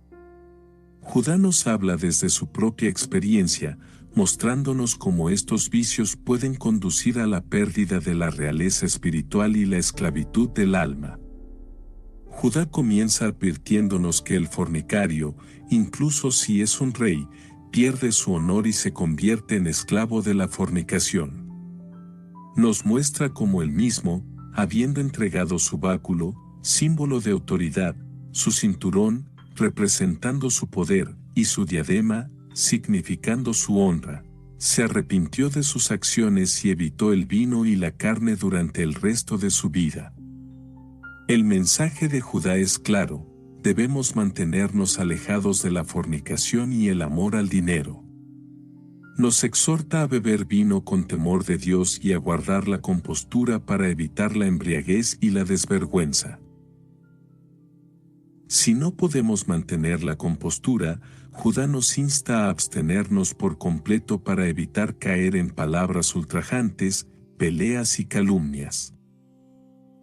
Judá nos habla desde su propia experiencia, mostrándonos cómo estos vicios pueden conducir a la pérdida de la realeza espiritual y la esclavitud del alma. Judá comienza advirtiéndonos que el fornicario, incluso si es un rey, pierde su honor y se convierte en esclavo de la fornicación. Nos muestra cómo él mismo, habiendo entregado su báculo, símbolo de autoridad, su cinturón, representando su poder, y su diadema, significando su honra, se arrepintió de sus acciones y evitó el vino y la carne durante el resto de su vida. El mensaje de Judá es claro: debemos mantenernos alejados de la fornicación y el amor al dinero. Nos exhorta a beber vino con temor de Dios y a guardar la compostura para evitar la embriaguez y la desvergüenza. Si no podemos mantener la compostura, Judá nos insta a abstenernos por completo para evitar caer en palabras ultrajantes, peleas y calumnias.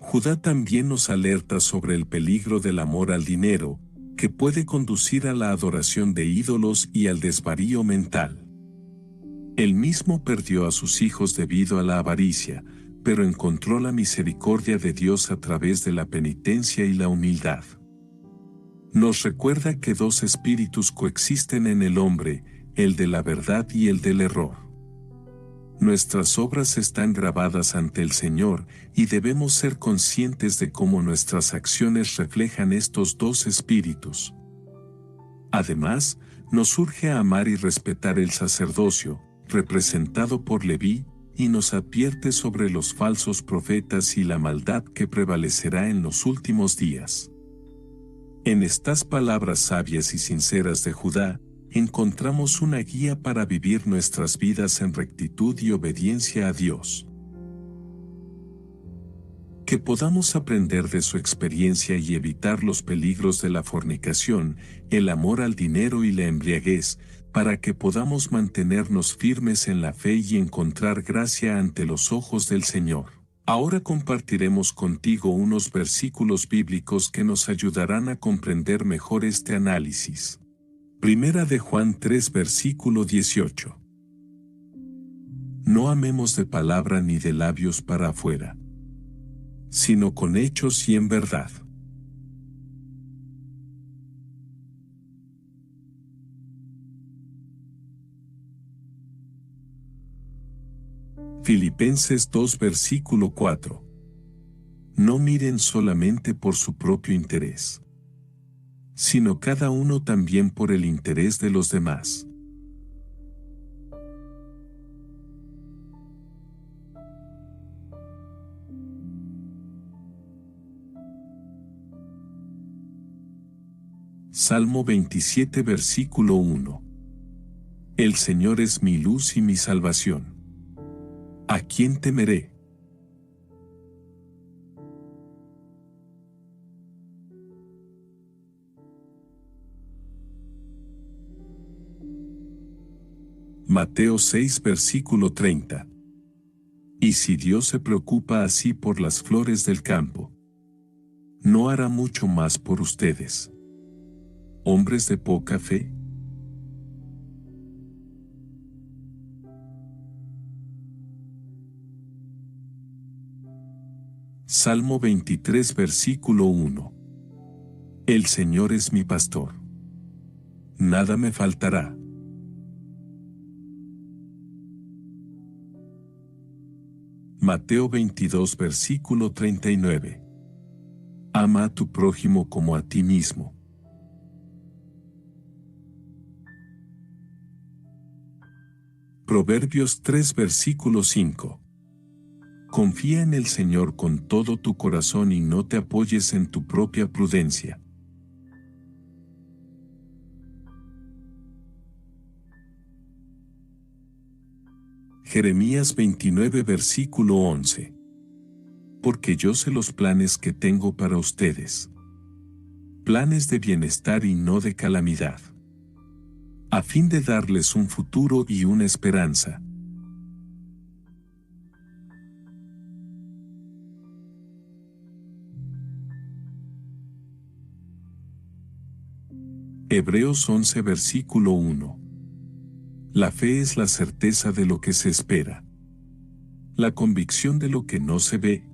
Judá también nos alerta sobre el peligro del amor al dinero, que puede conducir a la adoración de ídolos y al desvarío mental. Él mismo perdió a sus hijos debido a la avaricia, pero encontró la misericordia de Dios a través de la penitencia y la humildad. Nos recuerda que dos espíritus coexisten en el hombre, el de la verdad y el del error. Nuestras obras están grabadas ante el Señor y debemos ser conscientes de cómo nuestras acciones reflejan estos dos espíritus. Además, nos urge a amar y respetar el sacerdocio, representado por Leví, y nos advierte sobre los falsos profetas y la maldad que prevalecerá en los últimos días. En estas palabras sabias y sinceras de Judá, encontramos una guía para vivir nuestras vidas en rectitud y obediencia a Dios. Que podamos aprender de su experiencia y evitar los peligros de la fornicación, el amor al dinero y la embriaguez, para que podamos mantenernos firmes en la fe y encontrar gracia ante los ojos del Señor. Ahora compartiremos contigo unos versículos bíblicos que nos ayudarán a comprender mejor este análisis. Primera de Juan 3, versículo 18. No amemos de palabra ni de labios para afuera, sino con hechos y en verdad. Filipenses 2, versículo 4. No miren solamente por su propio interés, sino cada uno también por el interés de los demás. Salmo 27, versículo 1. El Señor es mi luz y mi salvación. ¿A quién temeré? Mateo 6, versículo 30. Y si Dios se preocupa así por las flores del campo, ¿no hará mucho más por ustedes, hombres de poca fe? Salmo 23 versículo 1. El Señor es mi pastor. Nada me faltará. Mateo 22 versículo 39. Ama a tu prójimo como a ti mismo. Proverbios 3 versículo 5. Confía en el Señor con todo tu corazón y no te apoyes en tu propia prudencia. Jeremías 29 versículo 11. Porque yo sé los planes que tengo para ustedes. Planes de bienestar y no de calamidad. A fin de darles un futuro y una esperanza. Hebreos 11 versículo 1. La fe es la certeza de lo que se espera. La convicción de lo que no se ve.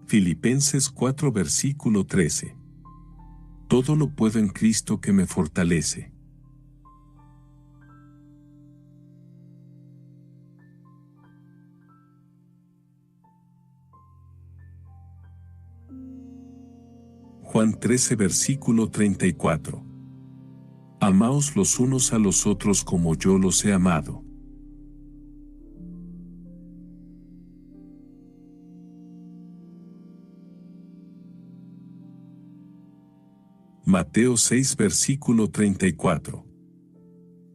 Filipenses 4 versículo 13. Todo lo puedo en Cristo que me fortalece. Juan 13 versículo 34. Amaos los unos a los otros como yo los he amado. Mateo 6 versículo 34.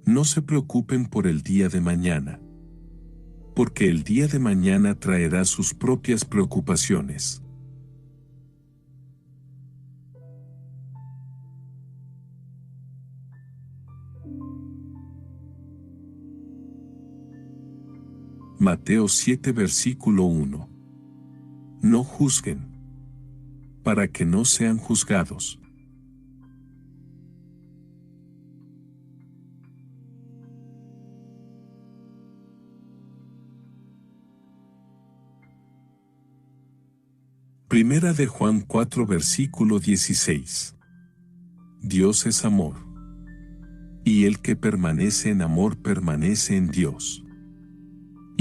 No se preocupen por el día de mañana, porque el día de mañana traerá sus propias preocupaciones. Mateo 7 versículo 1. No juzguen, para que no sean juzgados. Primera de Juan 4 versículo 16. Dios es amor. Y el que permanece en amor permanece en Dios.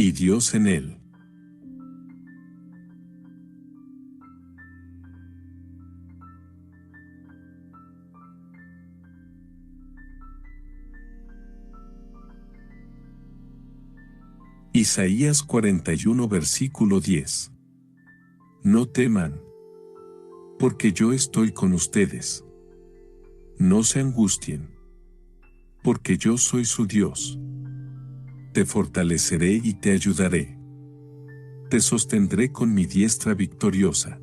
Y Dios en él. Isaías 41 versículo 10. No teman, porque yo estoy con ustedes. No se angustien, porque yo soy su Dios. Te fortaleceré y te ayudaré. Te sostendré con mi diestra victoriosa.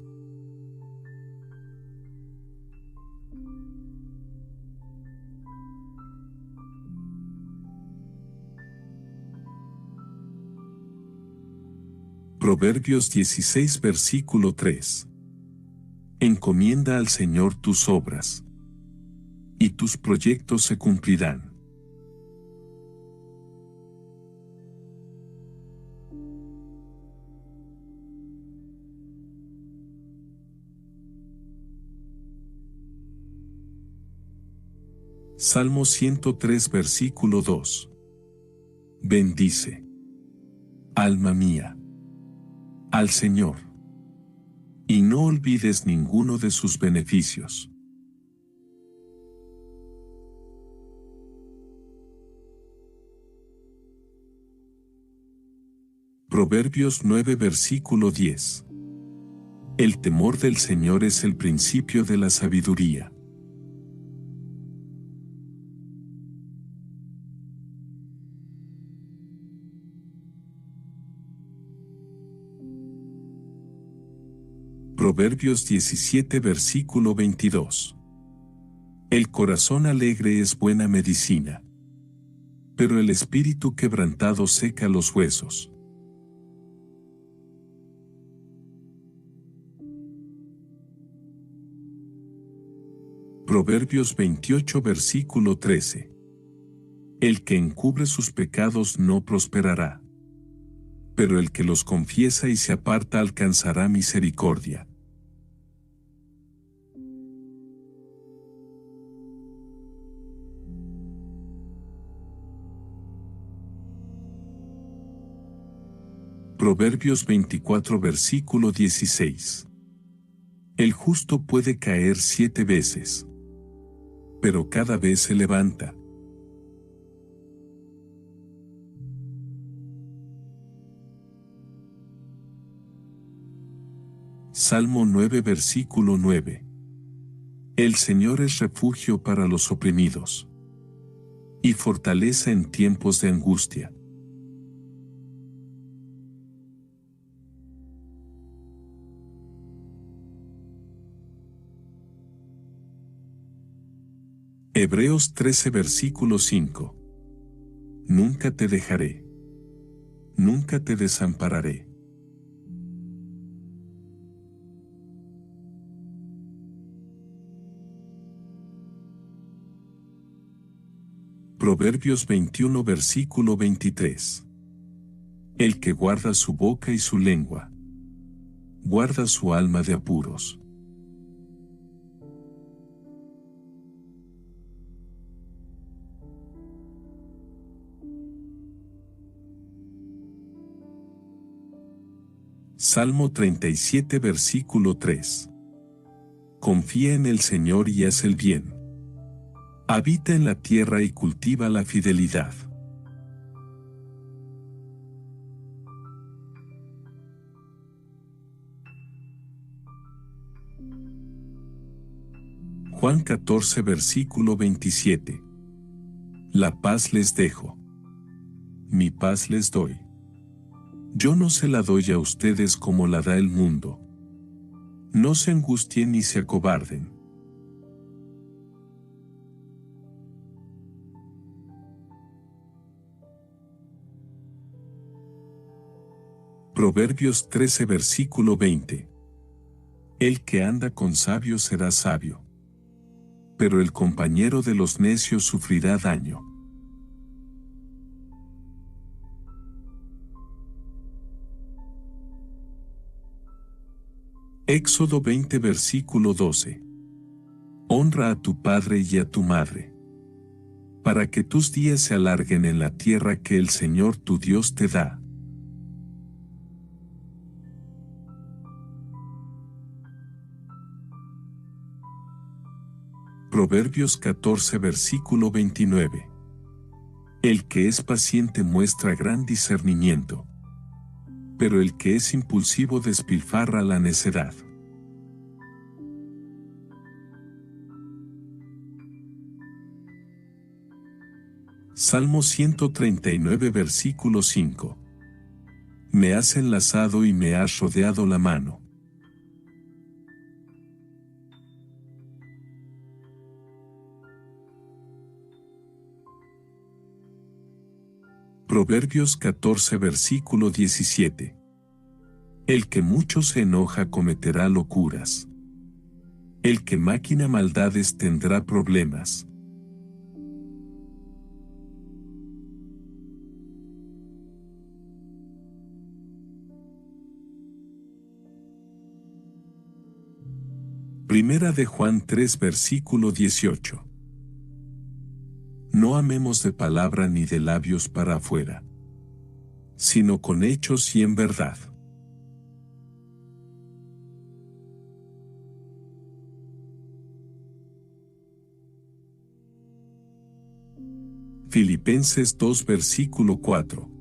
Proverbios 16 versículo 3. Encomienda al Señor tus obras, y tus proyectos se cumplirán. Salmo 103 versículo 2. Bendice, alma mía, al Señor, y no olvides ninguno de sus beneficios. Proverbios 9 versículo 10. El temor del Señor es el principio de la sabiduría. Proverbios 17 versículo 22. El corazón alegre es buena medicina, pero el espíritu quebrantado seca los huesos. Proverbios 28 versículo 13. El que encubre sus pecados no prosperará, pero el que los confiesa y se aparta alcanzará misericordia. Proverbios 24 versículo 16. El justo puede caer 7 veces, pero cada vez se levanta. Salmo 9 versículo 9. El Señor es refugio para los oprimidos y fortaleza en tiempos de angustia. Hebreos 13 versículo 5. Nunca te dejaré, nunca te desampararé. Proverbios 21 versículo 23. El que guarda su boca y su lengua, guarda su alma de apuros. Salmo 37 versículo 3. Confía en el Señor y haz el bien. Habita en la tierra y cultiva la fidelidad. Juan 14 versículo 27. La paz les dejo, mi paz les doy. Yo no se la doy a ustedes como la da el mundo. No se angustien ni se acobarden. Proverbios 13 versículo 20. El que anda con sabios será sabio, pero el compañero de los necios sufrirá daño. Éxodo 20 versículo 12. Honra a tu padre y a tu madre, para que tus días se alarguen en la tierra que el Señor tu Dios te da. Proverbios 14 versículo 29. El que es paciente muestra gran discernimiento, pero el que es impulsivo despilfarra la necedad. Salmo 139 versículo 5. Me has enlazado y me has rodeado la mano. Proverbios 14 versículo 17. El que mucho se enoja cometerá locuras. El que maquina maldades tendrá problemas. Primera de Juan 3 versículo 18. No amemos de palabra ni de labios para afuera, sino con hechos y en verdad. Filipenses 2 versículo 4.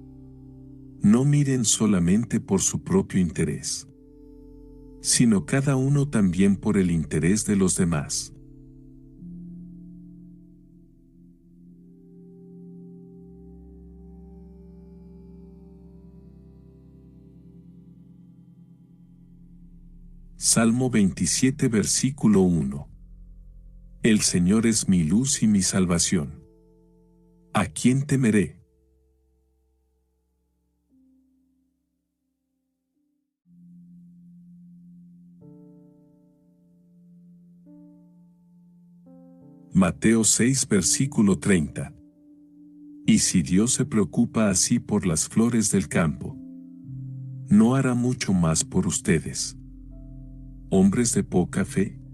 No miren solamente por su propio interés, sino cada uno también por el interés de los demás. Salmo 27 versículo 1. El Señor es mi luz y mi salvación. ¿A quién temeré? Mateo 6 versículo 30. Y si Dios se preocupa así por las flores del campo, ¿no hará mucho más por ustedes, hombres de poca fe?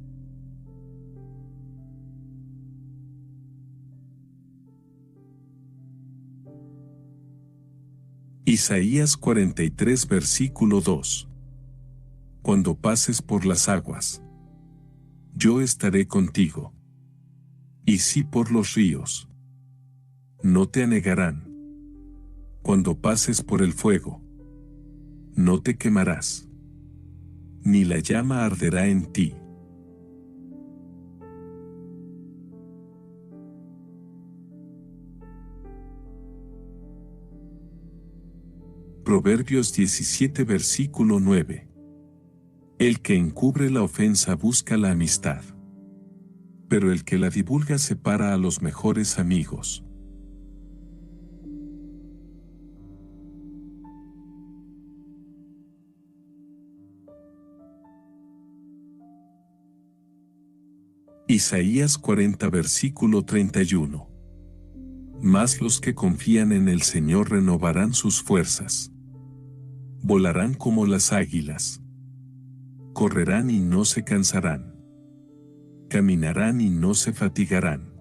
Isaías 43 versículo 2. Cuando pases por las aguas, yo estaré contigo. Y si por los ríos, no te anegarán. Cuando pases por el fuego, no te quemarás, ni la llama arderá en ti. Proverbios 17 versículo 9. El que encubre la ofensa busca la amistad, pero el que la divulga separa a los mejores amigos. Isaías 40 versículo 31. Mas los que confían en el Señor renovarán sus fuerzas. Volarán como las águilas. Correrán y no se cansarán. Caminarán y no se fatigarán.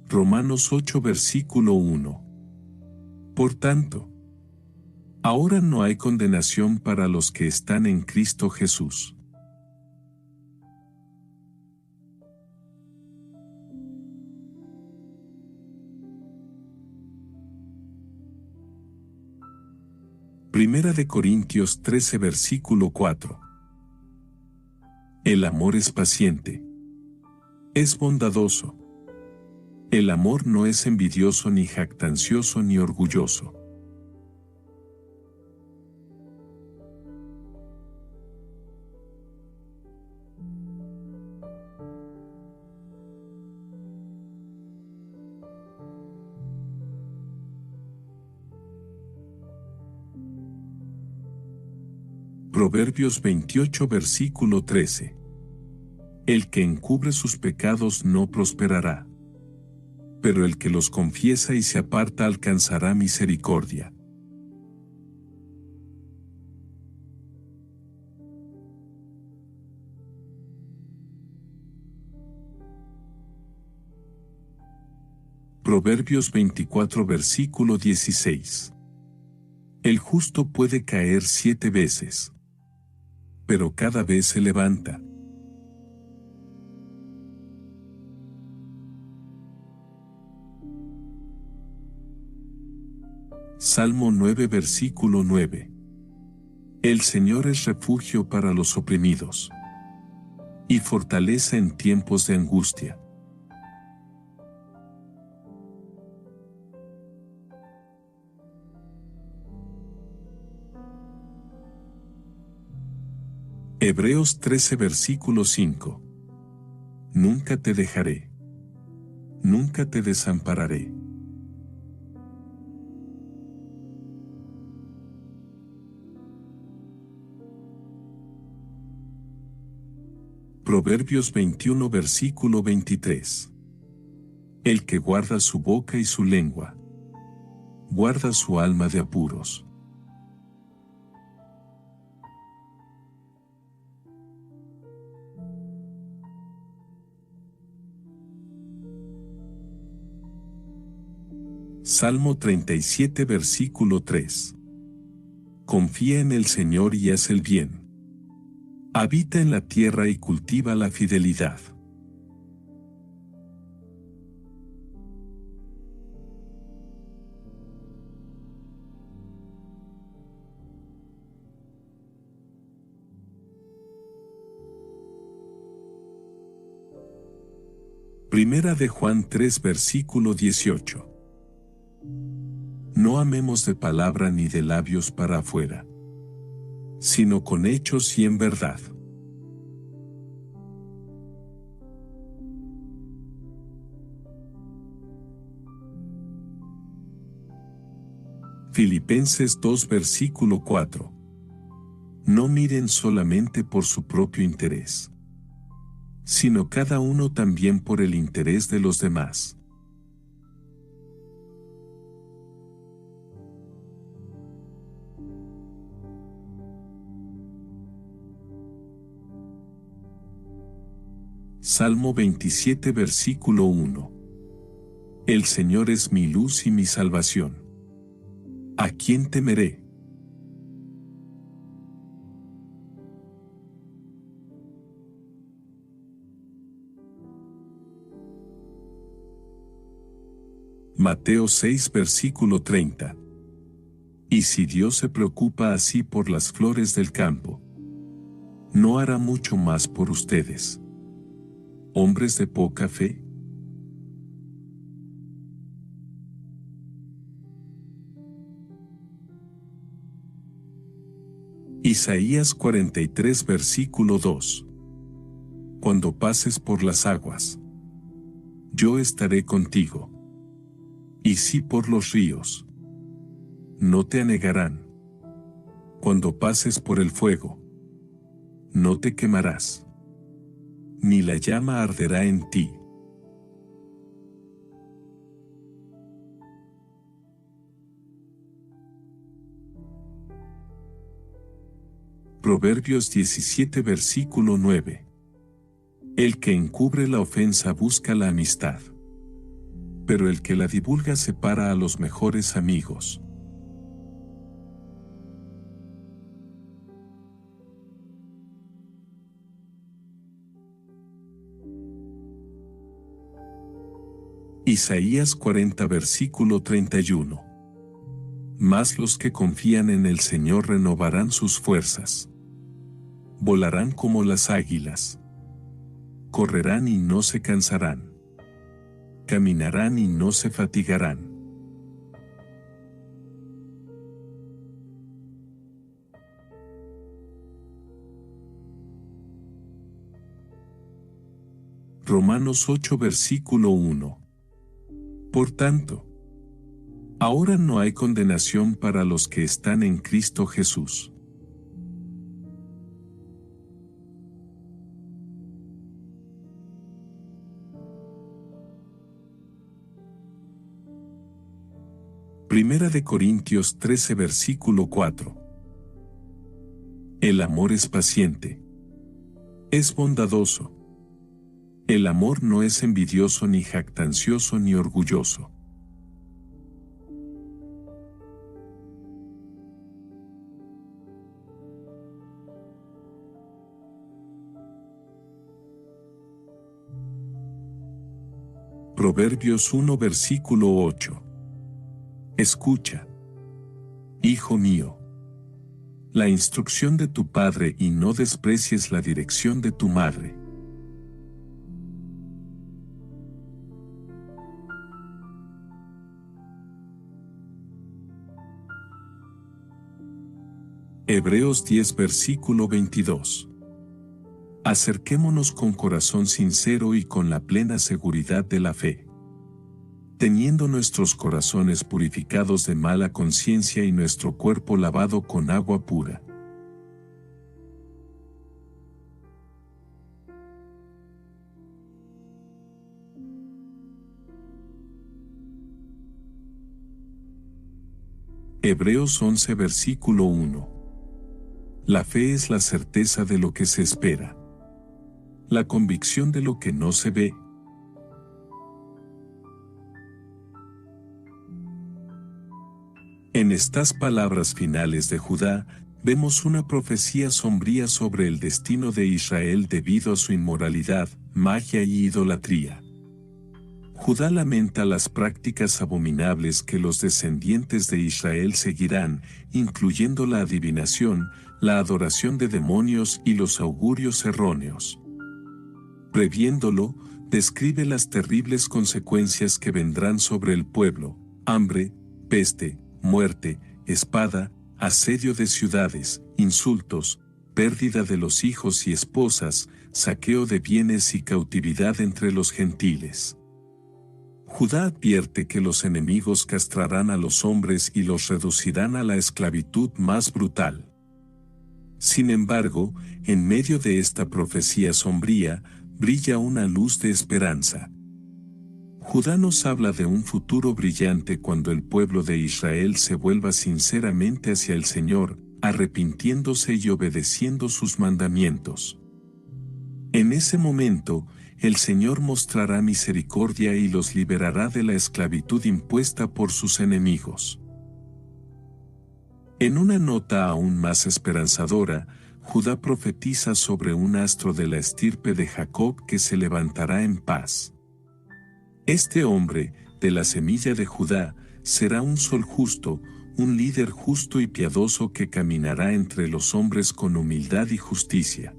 Romanos 8 versículo 1. Por tanto, ahora no hay condenación para los que están en Cristo Jesús. Primera de Corintios 13 versículo 4. El amor es paciente. Es bondadoso. El amor no es envidioso ni jactancioso ni orgulloso. Proverbios 28 versículo 13. El que encubre sus pecados no prosperará, pero el que los confiesa y se aparta alcanzará misericordia. Proverbios 24 versículo 16. El justo puede caer 7 veces, pero cada vez se levanta. Salmo 9 versículo 9. El Señor es refugio para los oprimidos y fortaleza en tiempos de angustia. Hebreos 13 versículo 5. Nunca te dejaré. Nunca te desampararé. Proverbios 21 versículo 23. El que guarda su boca y su lengua, guarda su alma de apuros. Salmo 37 versículo 3. Confía en el Señor y haz el bien. Habita en la tierra y cultiva la fidelidad. Primera de Juan 3 versículo 18. No amemos de palabra ni de labios para afuera, sino con hechos y en verdad. Filipenses 2 versículo 4. No miren solamente por su propio interés, sino cada uno también por el interés de los demás. Salmo 27 versículo 1. El Señor es mi luz y mi salvación. ¿A quién temeré? Mateo 6 versículo 30. Y si Dios se preocupa así por las flores del campo, ¿no hará mucho más por ustedes, hombres de poca fe? Isaías 43 versículo 2. Cuando pases por las aguas, yo estaré contigo. Y si por los ríos, no te anegarán. Cuando pases por el fuego, no te quemarás, ni la llama arderá en ti. Proverbios 17 versículo 9. El que encubre la ofensa busca la amistad, pero el que la divulga separa a los mejores amigos. Isaías 40 versículo 31. Mas los que confían en el Señor renovarán sus fuerzas. Volarán como las águilas. Correrán y no se cansarán. Caminarán y no se fatigarán. Romanos 8 versículo 1. Por tanto, ahora no hay condenación para los que están en Cristo Jesús. Primera de Corintios 13 versículo 4. El amor es paciente. Es bondadoso. El amor no es envidioso ni jactancioso ni orgulloso. Proverbios 1 versículo 8. Escucha, hijo mío, la instrucción de tu padre y no desprecies la dirección de tu madre. Hebreos 10 versículo 22. Acerquémonos con corazón sincero y con la plena seguridad de la fe, teniendo nuestros corazones purificados de mala conciencia y nuestro cuerpo lavado con agua pura. Hebreos 11 versículo 1. La fe es la certeza de lo que se espera, la convicción de lo que no se ve. En estas palabras finales de Judá, vemos una profecía sombría sobre el destino de Israel debido a su inmoralidad, magia y idolatría. Judá lamenta las prácticas abominables que los descendientes de Israel seguirán, incluyendo la adivinación, la adoración de demonios y los augurios erróneos. Previéndolo, describe las terribles consecuencias que vendrán sobre el pueblo: hambre, peste, muerte, espada, asedio de ciudades, insultos, pérdida de los hijos y esposas, saqueo de bienes y cautividad entre los gentiles. Judá advierte que los enemigos castrarán a los hombres y los reducirán a la esclavitud más brutal. Sin embargo, en medio de esta profecía sombría, brilla una luz de esperanza. Judá nos habla de un futuro brillante cuando el pueblo de Israel se vuelva sinceramente hacia el Señor, arrepintiéndose y obedeciendo sus mandamientos. En ese momento, el Señor mostrará misericordia y los liberará de la esclavitud impuesta por sus enemigos. En una nota aún más esperanzadora, Judá profetiza sobre un astro de la estirpe de Jacob que se levantará en paz. Este hombre, de la semilla de Judá, será un sol justo, un líder justo y piadoso que caminará entre los hombres con humildad y justicia.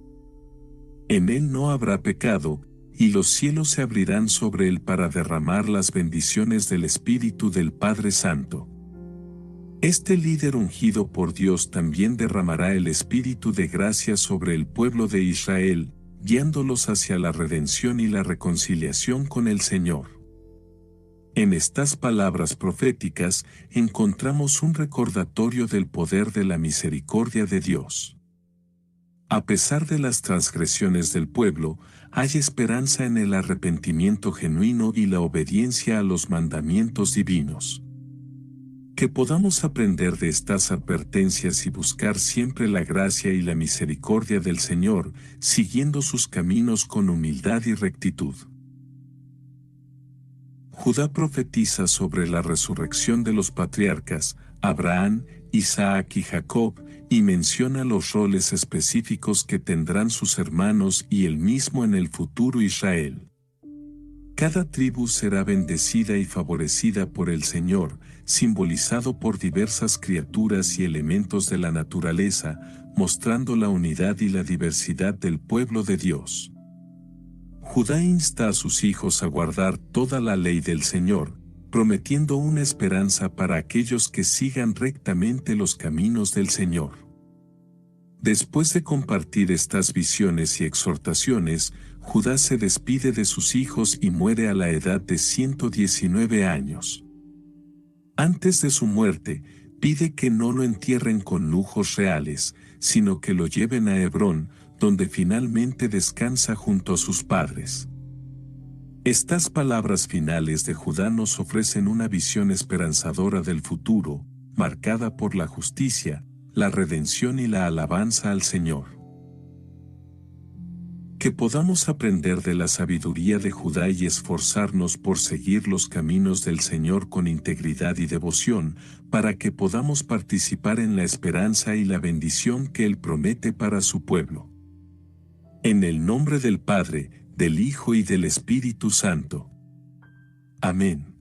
En él no habrá pecado, y los cielos se abrirán sobre él para derramar las bendiciones del Espíritu del Padre Santo. Este líder ungido por Dios también derramará el Espíritu de gracia sobre el pueblo de Israel, guiándolos hacia la redención y la reconciliación con el Señor. En estas palabras proféticas encontramos un recordatorio del poder de la misericordia de Dios. A pesar de las transgresiones del pueblo, hay esperanza en el arrepentimiento genuino y la obediencia a los mandamientos divinos. Que podamos aprender de estas advertencias y buscar siempre la gracia y la misericordia del Señor, siguiendo sus caminos con humildad y rectitud. Judá profetiza sobre la resurrección de los patriarcas, Abraham, Isaac y Jacob, y menciona los roles específicos que tendrán sus hermanos y él mismo en el futuro Israel. Cada tribu será bendecida y favorecida por el Señor, simbolizado por diversas criaturas y elementos de la naturaleza, mostrando la unidad y la diversidad del pueblo de Dios. Judá insta a sus hijos a guardar toda la ley del Señor, prometiendo una esperanza para aquellos que sigan rectamente los caminos del Señor. Después de compartir estas visiones y exhortaciones, Judá se despide de sus hijos y muere a la edad de 119 años. Antes de su muerte, pide que no lo entierren con lujos reales, sino que lo lleven a Hebrón, donde finalmente descansa junto a sus padres. Estas palabras finales de Judá nos ofrecen una visión esperanzadora del futuro, marcada por la justicia, la redención y la alabanza al Señor. Que podamos aprender de la sabiduría de Judá y esforzarnos por seguir los caminos del Señor con integridad y devoción, para que podamos participar en la esperanza y la bendición que Él promete para su pueblo. En el nombre del Padre, del Hijo y del Espíritu Santo. Amén.